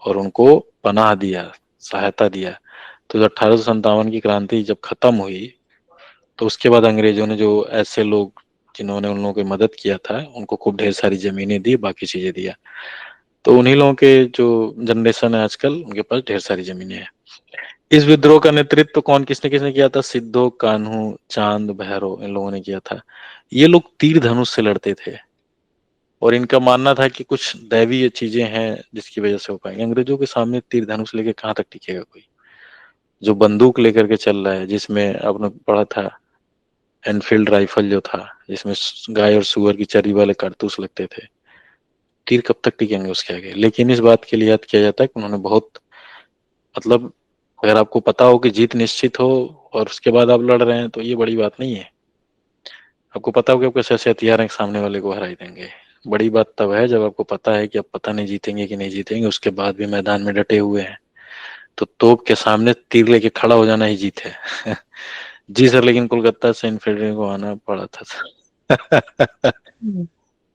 S1: और उनको पनाह दिया, सहायता दिया। तो 1857 की क्रांति जब खत्म हुई, तो उसके बाद अंग्रेजों ने जो ऐसे लोग जिन्होंने उन लोगों की मदद किया था, उनको खूब ढेर सारी जमीनें दी, बाकी चीजें दिया। तो उन्हीं लोगों के जो जनरेशन है आजकल, उनके पास ढेर सारी जमीनें हैं। इस विद्रोह का नेतृत्व कौन किसने किसने किया था? सिद्धो कान्हू चांद भैरव, इन लोगों ने किया था। ये लोग तीर धनुष से लड़ते थे, और इनका मानना था कि कुछ दैवीय चीजें हैं जिसकी वजह से हो पाएंगे। अंग्रेजों के सामने तीर धनुष लेके कहाँ तक टिकेगा कोई? जो बंदूक लेकर के चल रहा है, जिसमें आपने पढ़ा था एनफील्ड राइफल जो था, जिसमें गाय और सुअर की चर्बी वाले कारतूस लगते थे, तीर कब तक टिकेंगे उसके आगे? लेकिन इस बात के लिए याद किया जाता है कि उन्होंने बहुत, मतलब अगर आपको पता हो कि जीत निश्चित हो और उसके बाद आप लड़ रहे हैं, तो ये बड़ी बात नहीं है। आपको पता हो कि आप कैसे ऐसे हथियार हैं कि सामने वाले को हरा ही देंगे। बड़ी बात तब है जब आपको पता है कि आप पता नहीं जीतेंगे कि नहीं जीतेंगे, उसके बाद भी मैदान में डटे हुए हैं। तो तोप के सामने तीर लेके खड़ा हो जाना ही जीत है। जी सर, लेकिन कोलकाता से इन्फेंट्री को आना पड़ा था।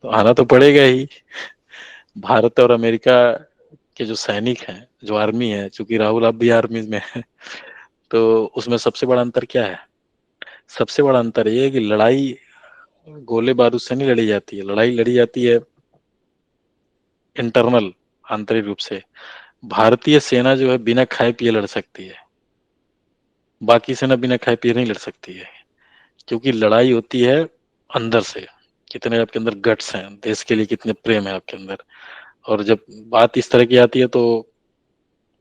S1: तो आना तो पड़ेगा ही। भारत और अमेरिका के जो सैनिक हैं, जो आर्मी है, चूंकि राहुल आप भी आर्मी में है, तो उसमें सबसे बड़ा अंतर क्या है? सबसे बड़ा अंतर ये है कि लड़ाई गोले बारूद से नहीं लड़ी जाती है, लड़ाई लड़ी जाती है इंटरनल, आंतरिक रूप से। भारतीय सेना जो है बिना खाए पिए लड़ सकती है, बाकी सेना बिना खाए पिए नहीं लड़ सकती है, क्योंकि लड़ाई होती है अंदर से। कितने आपके अंदर गट्स हैं, देश के लिए कितने प्रेम है आपके अंदर। और जब बात इस तरह की आती है, तो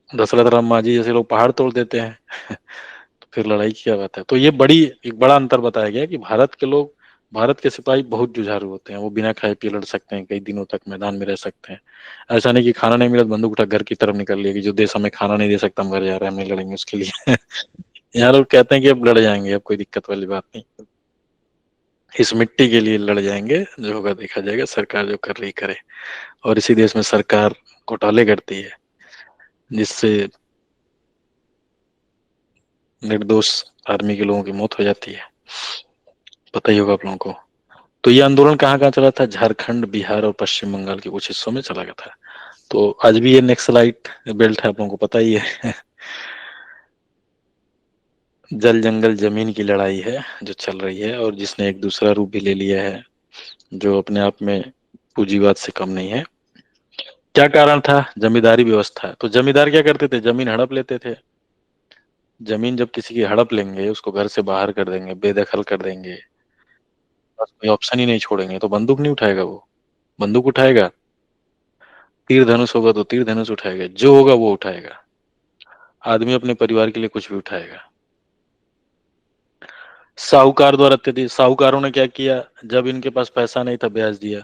S1: दशरथ राम मांझी जैसे लोग पहाड़ तोड़ देते हैं। तो फिर लड़ाई की क्या बात है? तो ये एक बड़ा अंतर बताया गया कि भारत के लोग, भारत के सिपाही बहुत जुझारू होते हैं, वो बिना खाए पिए लड़ सकते हैं, कई दिनों तक मैदान में रह सकते हैं। ऐसा नहीं कि खाना नहीं मिला तो बंदूक उठा घर की तरफ निकल लिया कि जो देश हमें खाना नहीं दे सकता हम घर जा रहे हैं, हम नहीं लड़ेंगे उसके लिए। यहाँ लोग कहते हैं कि अब लड़ जाएंगे, अब कोई दिक्कत वाली बात नहीं, इस मिट्टी के लिए लड़ जाएंगे, जो होगा देखा जाएगा, सरकार जो कर रही करे। और इसी देश में सरकार घोटाले करती है, जिससे निर्दोष आर्मी के लोगों की मौत हो जाती है, पता ही होगा आप लोगों को। तो ये आंदोलन कहाँ कहाँ चला था? झारखंड, बिहार और पश्चिम बंगाल के कुछ हिस्सों में चला गया था। तो आज भी ये नक्सलाइट बेल्ट है, आप लोगों को पता ही है। जल जंगल जमीन की लड़ाई है जो चल रही है, और जिसने एक दूसरा रूप भी ले लिया है, जो अपने आप में पूंजीवाद से कम नहीं है। क्या कारण था? जमींदारी व्यवस्था। तो जमींदार क्या करते थे? जमीन हड़प लेते थे। जमीन जब किसी की हड़प लेंगे, उसको घर से बाहर कर देंगे, बेदखल कर देंगे, बस कोई ऑप्शन ही नहीं छोड़ेंगे, तो बंदूक नहीं उठाएगा वो। बंदूक उठाएगा, तीर धनुष होगा तो तीर धनुष उठाएगा, जो होगा वो उठाएगा। आदमी अपने परिवार के लिए कुछ भी उठाएगा। साहूकार द्वारा अत्यधिक, साहूकारों ने क्या किया, जब इनके पास पैसा नहीं था, ब्याज दिया।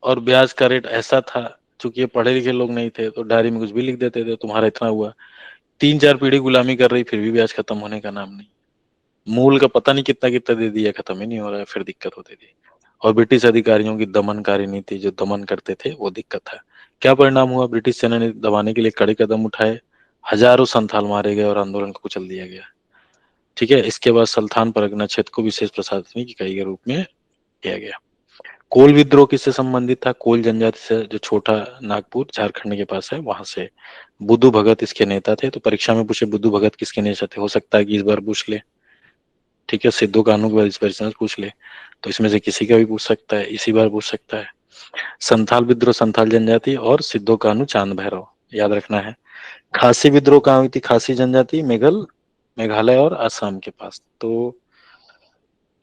S1: और ब्याज का रेट ऐसा था, चूंकि ये पढ़े लिखे लोग नहीं थे, तो डायरी में कुछ भी लिख देते थे, तुम्हारा इतना हुआ। 3 4 पीढ़ी गुलामी कर रही, फिर भी ब्याज खत्म होने का नाम नहीं। मूल का पता नहीं कितना कितना दे दिया, खत्म ही नहीं हो रहा है, फिर दिक्कत होती थी। और ब्रिटिश अधिकारियों की दमनकारी नीति, जो दमन करते थे, वो दिक्कत था। क्या परिणाम हुआ? ब्रिटिश सेना ने दबाने के लिए कड़े कदम उठाए, हजारों संथाल मारे गए और आंदोलन को कुचल दिया गया। ठीक है। इसके बाद सुल्तान परगना क्षेत्र को विशेष प्रशासनिक इकाई के रूप में किया गया। कोल विद्रोह किससे संबंधित था? कोल जनजाति से, जो छोटा नागपुर झारखंड के पास है, वहां से। बुद्धू भगत इसके नेता थे। तो परीक्षा में पूछे बुद्धू भगत किसके नेता थे, हो सकता है कि इस बार पूछ ले। ठीक है। सिद्धू कान्हू के बाद इस परीक्षा में पूछ ले, तो इसमें से किसी का भी पूछ सकता है, इसी बार पूछ सकता है। संथाल विद्रोह, संथाल जनजाति और सिद्धो कान्हू चांद भैरव, याद रखना है। खासी विद्रोह कहाँ हुई थी? खासी जनजाति मेघालय और असम के पास। तो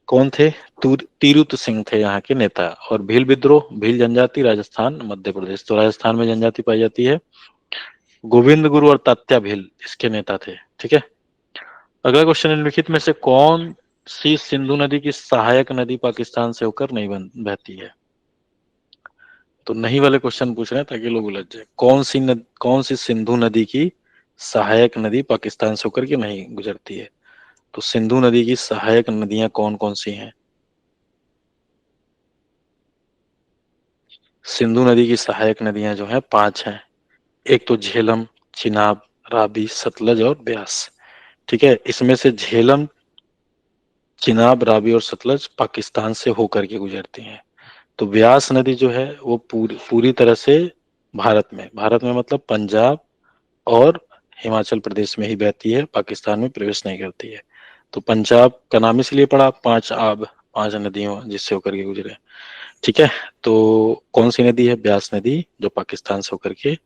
S1: कौन थे? तिरुत सिंह थे यहाँ के नेता। और भील विद्रोह, भील जनजाति राजस्थान मध्य प्रदेश, तो राजस्थान में जनजाति पाई जाती है। गोविंद गुरु और तात्या भील इसके नेता थे। ठीक है। अगला क्वेश्चन, निम्नलिखित में से कौन सी सिंधु नदी की सहायक नदी पाकिस्तान से होकर नहीं बहती है? तो नहीं वाले क्वेश्चन पूछ रहे हैं ताकि लोग उलझ जाए। कौन सी सिंधु नदी की सहायक नदी पाकिस्तान से होकर के नहीं गुजरती है? तो सिंधु नदी की सहायक नदियां कौन कौन सी हैं? सिंधु नदी की सहायक नदियां जो हैं 5 हैं। एक तो झेलम, चिनाब, रावी, सतलज और ब्यास। ठीक है, इसमें से झेलम, चिनाब, रावी और सतलज पाकिस्तान से होकर के गुजरती हैं। तो ब्यास नदी जो है वो पूरी पूरी तरह से भारत में मतलब पंजाब और हिमाचल प्रदेश में ही बहती है, पाकिस्तान में प्रवेश नहीं करती है। तो पंजाब का नाम इसलिए पड़ा, 5 आब, 5 नदियों जिससे होकर के गुजरे। ठीक है, तो कौन सी नदी है? ब्यास नदी, जो पाकिस्तान से होकर के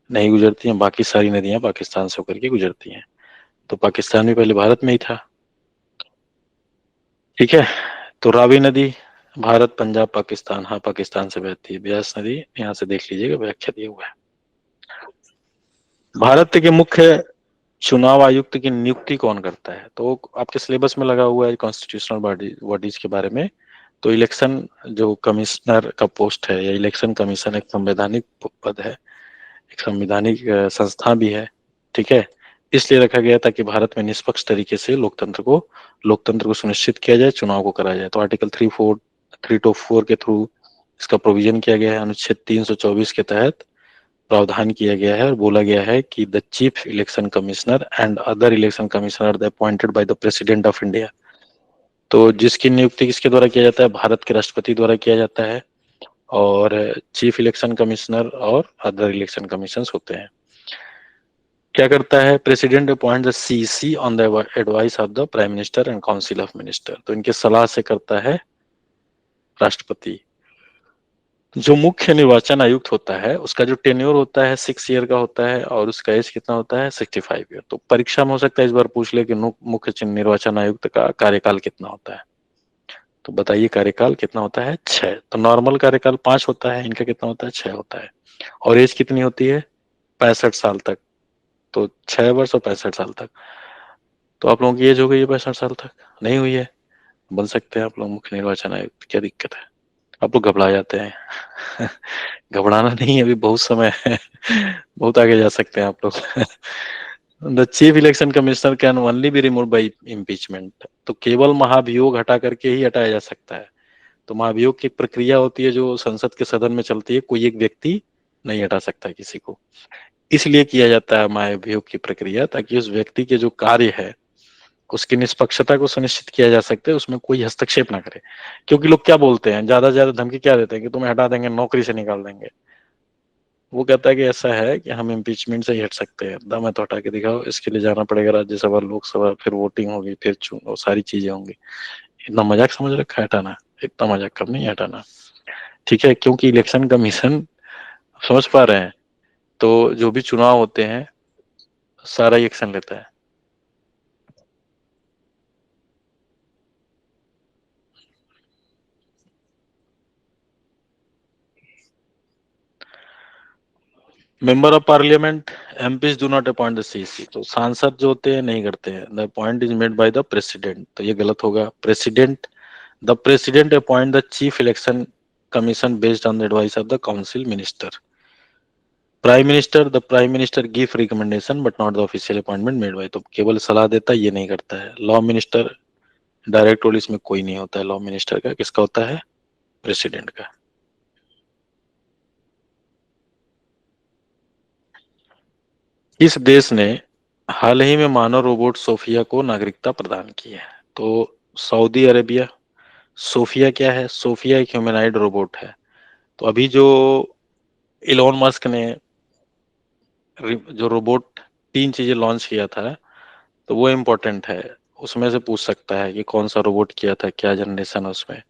S1: नहीं गुजरती हैं। बाकी सारी नदियां पाकिस्तान से होकर के गुजरती हैं। तो पाकिस्तान भी पहले भारत में ही था। ठीक है, तो रावी नदी भारत, पंजाब, पाकिस्तान, हाँ पाकिस्तान से बहती है। ब्यास नदी यहाँ से देख लीजिएगा, व्याख्या दिया हुआ है। भारत के मुख्य चुनाव आयुक्त की नियुक्ति कौन करता है? तो आपके सिलेबस में लगा हुआ है कॉन्स्टिट्यूशनल बॉडीज के बारे में। तो इलेक्शन जो कमिश्नर का पोस्ट है, या इलेक्शन कमीशन एक संवैधानिक पद है, एक संवैधानिक संस्था भी है। ठीक है, इसलिए रखा गया ताकि भारत में निष्पक्ष तरीके से लोकतंत्र को सुनिश्चित किया जाए, चुनाव को कराया जाए। तो आर्टिकल 324 के थ्रू इसका प्रोविजन किया गया है। अनुच्छेद 324 के तहत प्रावधान किया गया है और बोला गया है कि the chief election commissioner and other election commissioner appointed by the president of India. तो जिसकी नियुक्ति किसके द्वारा किया जाता है? भारत के राष्ट्रपति द्वारा किया जाता है। और चीफ इलेक्शन कमिश्नर और अदर इलेक्शन कमीशन होते हैं। क्या करता है? President appoint the CC on the advice of the prime minister and council of minister. तो इनके सलाह से करता है राष्ट्रपति। जो मुख्य निर्वाचन आयुक्त होता है उसका जो टेन्योर होता है 6 ईयर का होता है, और उसका एज कितना होता है? 65 ईयर। तो परीक्षा में हो सकता है इस बार पूछ ले कि मुख्य निर्वाचन आयुक्त का कार्यकाल कितना होता है। तो बताइए कार्यकाल कितना होता है? 6। तो नॉर्मल कार्यकाल 5 होता है, इनका कितना होता है? 6 होता है। और एज कितनी होती है? 65 साल तक। तो 6 वर्ष और 65 साल तक। तो आप लोगों की एज हो गई है 65 साल तक? नहीं हुई है? बन सकते हैं आप लोग मुख्य निर्वाचन आयुक्त, क्या दिक्कत है? आप लोग घबरा जाते हैं। घबराना नहीं है, अभी बहुत समय है। बहुत आगे जा सकते हैं आप लोग। The chief election commissioner can only be remove by impeachment. तो केवल महाभियोग हटा करके ही हटाया जा सकता है। तो महाभियोग की एक प्रक्रिया होती है जो संसद के सदन में चलती है, कोई एक व्यक्ति नहीं हटा सकता किसी को। इसलिए किया जाता है महाभियोग की प्रक्रिया, ताकि उस व्यक्ति के जो कार्य है उसकी निष्पक्षता को सुनिश्चित किया जा सकता है, उसमें कोई हस्तक्षेप ना करे। क्योंकि लोग क्या बोलते हैं, ज्यादा से ज्यादा धमकी क्या देते हैं कि तुम्हें हटा देंगे, नौकरी से निकाल देंगे। वो कहता है कि ऐसा है कि हम इम्पीचमेंट से ही हट सकते हैं, दम है तो हटा के दिखाओ। इसके लिए जाना पड़ेगा राज्यसभा, लोकसभा, फिर वोटिंग होगी, फिर चुन, और सारी चीजें होंगी। इतना मजाक समझ रखा है हटाना? इतना मजाक कब नहीं है हटाना। ठीक है, क्योंकि इलेक्शन कमीशन, समझ पा रहे हैं, तो जो भी चुनाव होते हैं सारा ही एक्शन लेता है। Member of parliament, MPs do not appoint the CC. तो सांसद जो होते हैं नहीं करते हैं। The appoint is made by the president. तो ये गलत होगा। The president appoint the chief election commission based on the advice of the council minister. Prime minister give recommendation but not the official appointment made by. तो केवल सलाह देता है, ये नहीं करता है। लॉ मिनिस्टर डायरेक्ट रोल इसमें कोई नहीं होता है लॉ मिनिस्टर का। किसका होता है? प्रेसिडेंट का। इस देश ने हाल ही में मानव रोबोट सोफिया को नागरिकता प्रदान की है। तो सऊदी अरेबिया। सोफिया क्या है? सोफिया एक ह्यूमैनॉइड रोबोट है। तो अभी जो इलोन मस्क ने जो रोबोट 3 चीजें लॉन्च किया था, तो वो इम्पोर्टेंट है। उसमें से पूछ सकता है कि कौन सा रोबोट किया था, क्या जनरेशन है उसमें।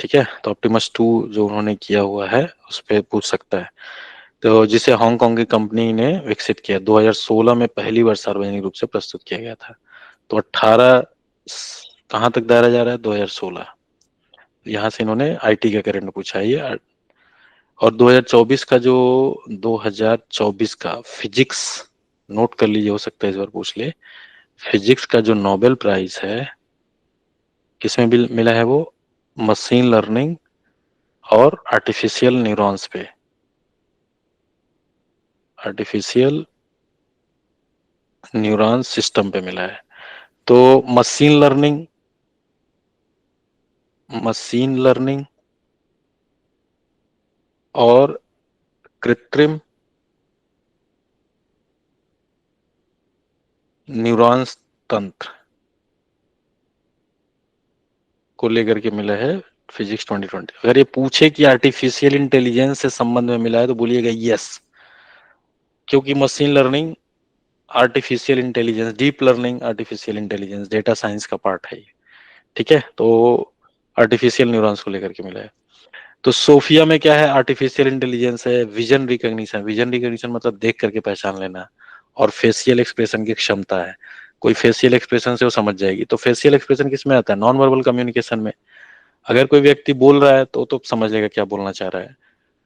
S1: ठीक है, तो ऑप्टिमस 2 जो उन्होंने किया हुआ है उस पर पूछ सकता है। तो जिसे हांगकांग की कंपनी ने विकसित किया, 2016 में पहली बार सार्वजनिक रूप से प्रस्तुत किया गया था। तो 18 कहाँ तक दायरा जा रहा है? 2016। यहाँ से इन्होंने आईटी का करंट पूछा है ये। और 2024 का फिजिक्स, नोट कर लीजिए, हो सकता है इस बार पूछ ले। फिजिक्स का जो नोबेल प्राइज है किसमें मिला है? वो मशीन लर्निंग और आर्टिफिशियल न्यूरॉन्स पे, आर्टिफिशियल न्यूरॉन सिस्टम पे मिला है। तो मशीन लर्निंग, मशीन लर्निंग
S3: और कृत्रिम न्यूरॉन्स तंत्र को लेकर के मिला है फिजिक्स 2020। अगर ये पूछे कि आर्टिफिशियल इंटेलिजेंस से संबंध में मिला है तो बोलिएगा यस, क्योंकि machine learning artificial intelligence, deep learning artificial intelligence, data science का पार्ट है ये। ठीक है, तो आर्टिफिशियल न्यूरॉन्स को लेकर के मिला है। तो सोफिया में क्या है, आर्टिफिशियल इंटेलिजेंस है, विजन रिकॉग्निशन, विजन रिकॉग्निशन मतलब देख करके पहचान लेना, और फेशियल एक्सप्रेशन की क्षमता है। कोई फेशियल एक्सप्रेशन से वो समझ जाएगी। तो फेशियल एक्सप्रेशन किस में आता है, नॉन वर्बल कम्युनिकेशन में। अगर कोई व्यक्ति बोल रहा है तो समझ लेगा क्या बोलना चाह रहा है।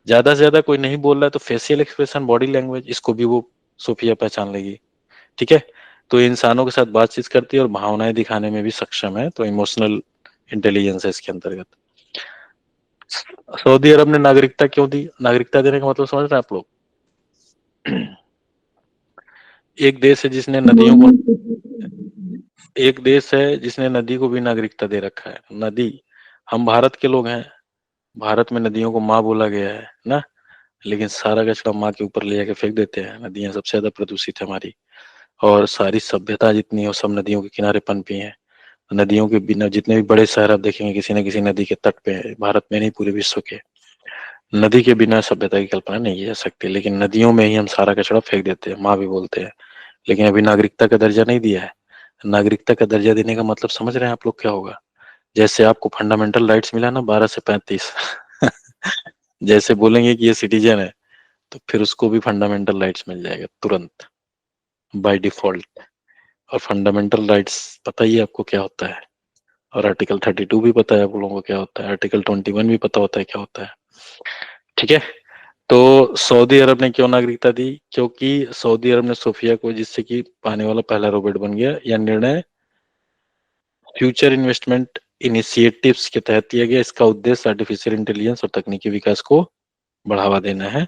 S3: ज्यादा से ज्यादा कोई नहीं बोल रहा है तो फेशियल एक्सप्रेशन, बॉडी लैंग्वेज, इसको भी वो सोफिया पहचान लेगी। ठीक है, तो इंसानों के साथ बातचीत करती है और भावनाएं दिखाने में भी सक्षम है, तो इमोशनल इंटेलिजेंस है इसके अंतर्गत। सऊदी अरब ने नागरिकता क्यों दी, नागरिकता देने का मतलब समझ रहे हैं आप लोग? एक देश है जिसने नदियों को, एक देश है जिसने नदी को भी नागरिकता दे रखा है। नदी, हम भारत के लोग हैं, भारत में नदियों को माँ बोला गया है ना, लेकिन सारा कचरा माँ के ऊपर ले जाके फेंक देते हैं। नदियां सबसे ज्यादा प्रदूषित है हमारी, और सारी सभ्यता जितनी है वो सब नदियों के किनारे पनपी है। नदियों के बिना जितने भी बड़े शहर आप देखेंगे किसी न किसी नदी के तट पे है, भारत में नहीं पूरे विश्व के। नदी के बिना सभ्यता की कल्पना नहीं की जा सकती, लेकिन नदियों में ही हम सारा कचरा फेंक देते हैं, माँ भी बोलते हैं। लेकिन अभी नागरिकता का दर्जा नहीं दिया है। नागरिकता का दर्जा देने का मतलब समझ रहे हैं आप लोग क्या होगा? जैसे आपको फंडामेंटल राइट्स मिला ना 12 से 35, जैसे बोलेंगे कि ये सिटीजन है, तो फिर उसको भी फंडामेंटल राइट्स मिल जाएगा तुरंत, बाय डिफॉल्ट। और फंडामेंटल राइट्स पता ही है आपको क्या होता है, और आर्टिकल 32 भी पता है आप लोगों को क्या होता है, आर्टिकल 21 भी पता होता है क्या होता है। ठीक है, तो सऊदी अरब ने क्यों नागरिकता दी, क्योंकि सऊदी अरब ने सोफिया को, जिससे कि पाने वाला पहला रोबोट बन गया, यह निर्णय फ्यूचर इन्वेस्टमेंट इनिशिएटिव्स के तहत किया गया। इसका उद्देश्य आर्टिफिशियल इंटेलिजेंस और तकनीकी विकास को बढ़ावा देना है।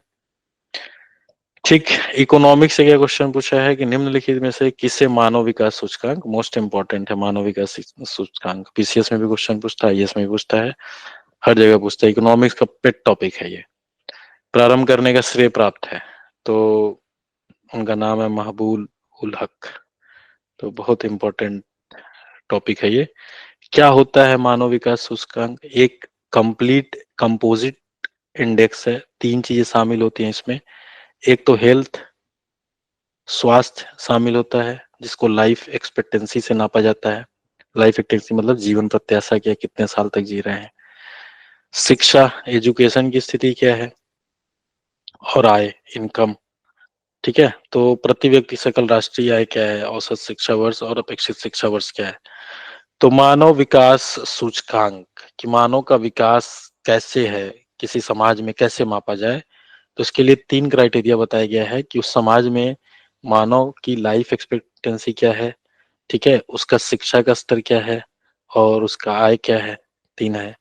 S3: ठीक, इकोनॉमिक्स से क्या क्वेश्चन पूछा है कि निम्नलिखित में से किसे मानव विकास सूचकांक, मोस्ट इंपॉर्टेंट है मानव विकास सूचकांक, पीसीएस में भी क्वेश्चन पूछता है, आईएएस में भी पूछता है, हर जगह पूछता है। इकोनॉमिक्स का पेट टॉपिक है ये, प्रारंभ करने का श्रेय प्राप्त है, तो उनका नाम है महबूब उल हक। तो बहुत इंपॉर्टेंट टॉपिक है ये। क्या होता है मानव विकास सूचकांक, एक कंप्लीट कंपोजिट इंडेक्स है, तीन चीजें शामिल होती हैं इसमें। एक तो हेल्थ, स्वास्थ्य शामिल होता है, जिसको लाइफ एक्सपेक्टेंसी से नापा जाता है। लाइफ एक्सपेक्टेंसी मतलब जीवन प्रत्याशा क्या, कितने साल तक जी रहे हैं। शिक्षा, एजुकेशन की स्थिति क्या है, और आय, इनकम। ठीक है, तो प्रति व्यक्ति सकल राष्ट्रीय आय क्या है, औसत शिक्षा वर्ष और अपेक्षित शिक्षा वर्ष क्या है। तो मानव विकास सूचकांक, कि मानव का विकास कैसे है, किसी समाज में कैसे मापा जाए, तो इसके लिए तीन क्राइटेरिया बताया गया है कि उस समाज में मानव की लाइफ एक्सपेक्टेंसी क्या है, ठीक है, उसका शिक्षा का स्तर क्या है, और उसका आय क्या है। तीन है।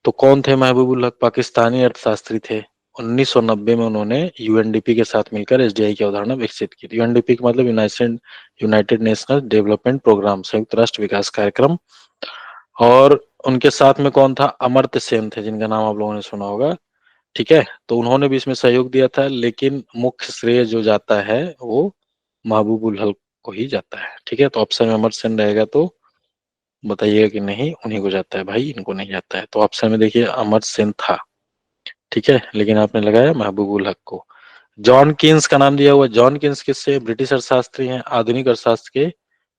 S3: तो कौन थे महबूबुल हक, पाकिस्तानी अर्थशास्त्री थे। 1990 में उन्होंने यूएनडीपी के साथ मिलकर एसडीआई की अवधारणा विकसित की थी। यूएनडीपी का मतलब यूनाइटेड नेशनल डेवलपमेंट प्रोग्राम, संयुक्त राष्ट्र विकास कार्यक्रम। और उनके साथ में कौन था, अमर्त्य सेन थे, जिनका नाम आप लोगों ने सुना होगा। ठीक है, तो उन्होंने भी इसमें सहयोग दिया था, लेकिन मुख्य श्रेय जो जाता है वो महबूबुल हक को ही जाता है। ठीक है, तो ऑप्शन में अमर्त्य सेन रहेगा, तो बताइएगा कि नहीं उन्हीं को जाता है भाई, इनको नहीं जाता है। तो ऑप्शन में देखिए अमर्त्य सेन था, ठीक है, लेकिन आपने लगाया महबूबुल हक को। जॉन कीन्स का नाम दिया हुआ, जॉन कीन्स किससे, ब्रिटिश अर्थशास्त्री हैं, आधुनिक अर्थशास्त्र के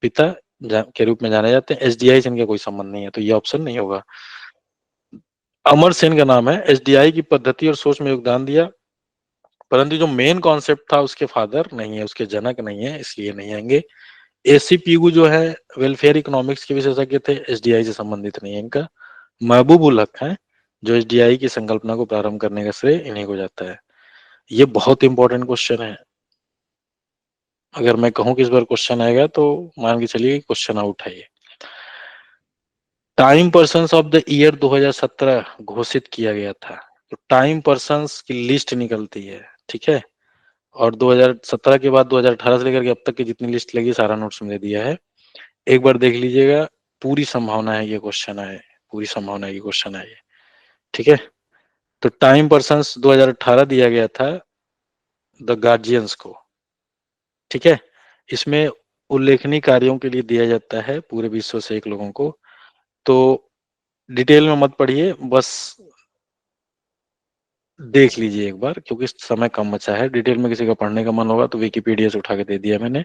S3: पिता के रूप में जाने जाते हैं। एसडीआई से इनका कोई संबंध नहीं है, तो ये ऑप्शन नहीं होगा। अमर सेन का नाम है, एसडीआई की पद्धति और सोच में योगदान दिया, परंतु जो मेन कॉन्सेप्ट था उसके फादर नहीं है, उसके जनक नहीं है, इसलिए नहीं आएंगे। एसी पीगू जो है वेलफेयर इकोनॉमिक्स के विशेषज्ञ थे, एसडीआई से संबंधित नहीं है इनका। महबूब उल हक है, जो एसडीआई की संकल्पना को प्रारंभ करने का श्रेय इन्हीं को जाता है। ये बहुत इंपॉर्टेंट क्वेश्चन है। अगर मैं कहूं कि इस बार क्वेश्चन आएगा तो मान के चलिए क्वेश्चन आउट है ये। Time persons of the year 2017 घोषित किया गया था, तो टाइम पर्संस की लिस्ट निकलती है, ठीक है, और 2017 के बाद 2018 से लेकर के अब तक की जितनी लिस्ट लगी सारा नोट्स में दे दिया है। एक बार देख लीजिएगा, पूरी संभावना है ये क्वेश्चन आए, पूरी संभावना है ये क्वेश्चन आए, ठीक है। तो टाइम पर्सन्स 2018 दिया गया था द गार्जियंस को, ठीक है। इसमें उल्लेखनीय कार्यों के लिए दिया जाता है पूरे विश्व से एक लोगों को। तो डिटेल में मत पढ़िए, बस देख लीजिए एक बार, क्योंकि समय कम बचा है। डिटेल में किसी का पढ़ने का मन होगा तो विकिपीडिया से उठा के दे दिया मैंने,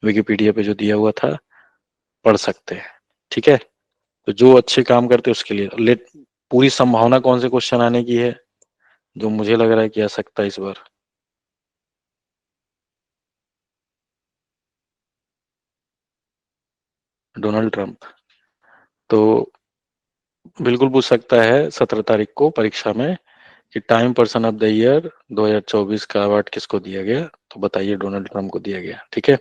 S3: विकिपीडिया पे जो दिया हुआ था पढ़ सकते हैं, ठीक है। तो जो अच्छे काम करते हैं उसके लिए लेट, पूरी संभावना कौन से क्वेश्चन आने की है, जो मुझे लग रहा है कि आ सकता है इस बार। डोनाल्ड ट्रंप तो बिल्कुल पूछ सकता है 17 तारीख को परीक्षा में कि time person of the year 2024 का अवार्ड किसको दिया गया, तो बताइए डोनाल्ड ट्रंप को दिया गया, ठीक है।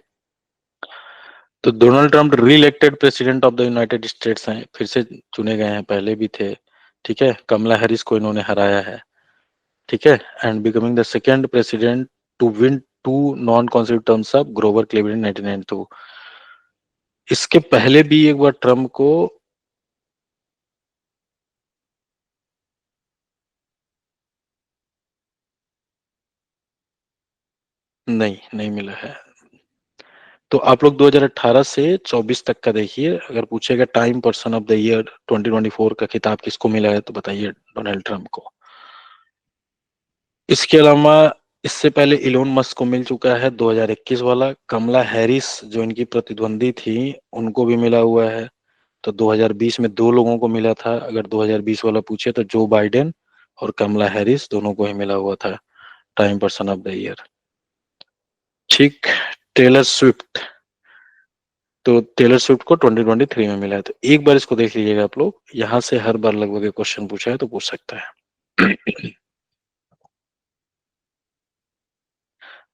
S3: तो डोनाल्ड ट्रंप री elected president of the United states हैं, फिर से चुने गए हैं, पहले भी थे, ठीक है। कमला हैरिस को इन्होंने हराया है, ठीक है। And becoming the second president to win 2 non consecutive terms of Grover Cleveland 1992। इसके पहले भी एक बार ट्रंप को नहीं मिला है। तो आप लोग 2018 से 24 तक का देखिए, अगर पूछेगा time person of the year 2024 का खिताब किसको मिला है तो बताइए डोनाल्ड ट्रंप को। इसके अलावा इससे पहले इलोन मस्क को मिल चुका है 2021 वाला, कमला हैरिस जो इनकी प्रतिद्वंदी थी उनको भी मिला हुआ है। तो 2020 में 2 लोगों को मिला था, अगर 2020 वाला पूछे तो जो बाइडेन और कमला हैरिस दोनों को ही मिला हुआ था time person of the year, ठीक। टेलर स्विफ्ट, तो टेलर स्विफ्ट को 2023 में मिला है। तो एक बार इसको देख लीजिएगा आप लोग, यहाँ से हर बार लगभग क्वेश्चन पूछा है तो पूछ सकता है।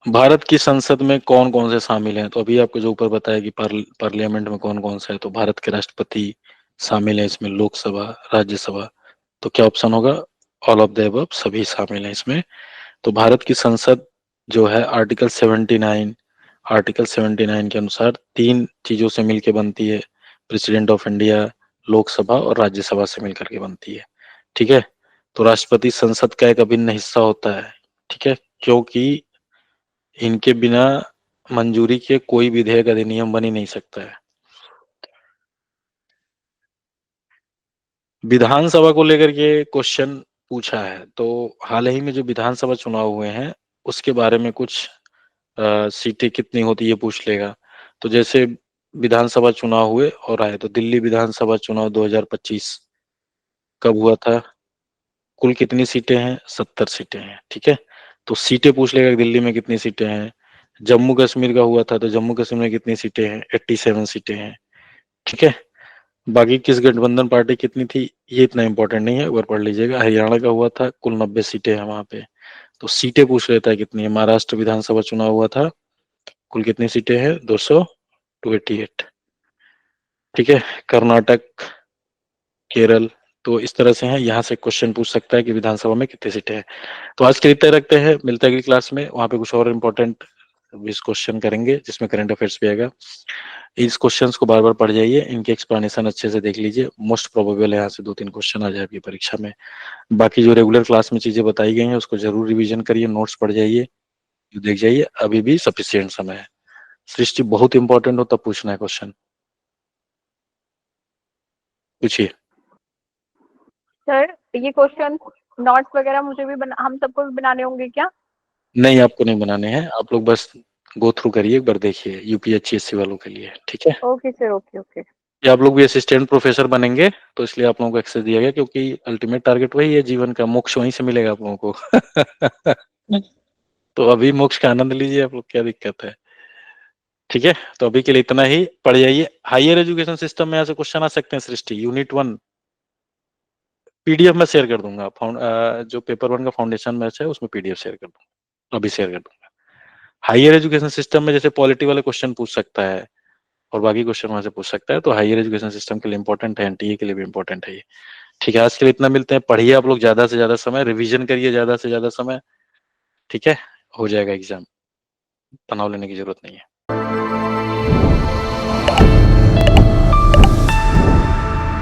S3: भारत की संसद में कौन कौन से शामिल हैं, तो अभी आपको जो ऊपर बताया कि पार्लियामेंट में कौन कौन सा है, तो भारत के राष्ट्रपति शामिल है इसमें, लोकसभा, राज्यसभा। तो क्या ऑप्शन होगा, ऑल ऑफ द अबव, सभी शामिल हैं इसमें। तो भारत की संसद जो है आर्टिकल 79 के अनुसार 3 चीजों से मिलकर बनती है, प्रेसिडेंट ऑफ इंडिया, लोकसभा और राज्यसभा से मिलकर के बनती है, ठीक है। तो राष्ट्रपति संसद का एक अभिन्न हिस्सा होता है, ठीक है, क्योंकि इनके बिना मंजूरी के कोई विधेयक अधिनियम बन ही नहीं सकता है। विधानसभा को लेकर के क्वेश्चन पूछा है, तो हाल ही में जो विधानसभा चुनाव हुए हैं उसके बारे में कुछ सीटें कितनी होती है ये पूछ लेगा। तो जैसे विधानसभा चुनाव हुए और आए, तो दिल्ली विधानसभा चुनाव 2025 कब हुआ था, कुल कितनी सीटें हैं, 70 सीटें हैं, ठीक है। तो सीटें पूछ लेगा कि दिल्ली में कितनी सीटें हैं। जम्मू कश्मीर का हुआ था तो जम्मू कश्मीर में कितनी सीटें हैं, 87 सीटें हैं, ठीक है। बाकी किस गठबंधन पार्टी कितनी थी ये इतना इंपॉर्टेंट नहीं है, एक बार पढ़ लीजिएगा। हरियाणा का हुआ था, कुल 90 सीटें हैं वहां पे। तो सीटें पूछ लेता है कितनी है। महाराष्ट्र विधानसभा चुनाव हुआ था, कुल कितनी सीटें हैं, 200 टू 88, ठीक है। कर्नाटक, केरल, तो इस तरह से है, यहाँ से क्वेश्चन पूछ सकता है कि विधानसभा में कितनी सीटें हैं। तो आज के लिए इतना रखते हैं, मिलते हैं अगली क्लास में, वहां पे कुछ और इम्पोर्टेंट इस क्वेश्चन करेंगे जिसमें करंट अफेयर्स भी आएगा। इस क्वेश्चंस को बार बार पढ़ जाइए, इनके एक्सप्लेनेशन अच्छे से देख लीजिए, मोस्ट प्रोबेबल है यहाँ से 2-3 क्वेश्चन आ जाए आपकी परीक्षा में। बाकी जो रेगुलर क्लास में चीजें बताई गई हैं उसको जरूर रिवीजन करिए, नोट्स पढ़ जाइए, देख जाइए, अभी भी सफिशियंट समय है। सृष्टि बहुत इंपॉर्टेंट हो तब पूछना है क्वेश्चन, पूछिए।
S2: सर ये क्वेश्चन नोट्स वगैरह मुझे भी हम सबको भी बनाने होंगे क्या?
S3: नहीं, आपको नहीं बनाने हैं, आप लोग बस गो थ्रू करिए, एक बार देखिए, यूपीएससी वालों के लिए, ठीक है।
S2: Okay sir, okay okay.
S3: ये आप लोग भी असिस्टेंट प्रोफेसर बनेंगे तो इसलिए आप लोगों को एक्सेस दिया गया, क्योंकि अल्टीमेट टारगेट वही है जीवन का, मोक्ष वहीं से मिलेगा आप लोगों को। तो अभी मोक्ष का आनंद लीजिए आप लोग, क्या दिक्कत है, ठीक है। तो अभी के लिए इतना ही, पढ़ जाइए। हायर एजुकेशन सिस्टम में ऐसे क्वेश्चन आ सकते हैं सृष्टि, यूनिट 1 पीडीएफ में शेयर कर दूंगा, जो पेपर 1 का फाउंडेशन बैच है उसमें पीडीएफ शेयर कर दूंगा, अभी शेयर कर दूंगा। हायर एजुकेशन सिस्टम में जैसे पॉलिटी वाले क्वेश्चन पूछ सकता है और बाकी क्वेश्चन वहां से पूछ सकता है, तो हायर एजुकेशन सिस्टम के लिए इंपॉर्टेंट है, एनटीए के लिए भी इंपॉर्टेंट है ये, ठीक है। आज के लिए इतना, मिलते हैं, पढ़िए आप लोग ज्यादा से ज्यादा समय, रिवीजन करिए ज्यादा से ज्यादा समय, ठीक है, हो जाएगा एग्जाम, तनाव लेने की जरूरत नहीं है।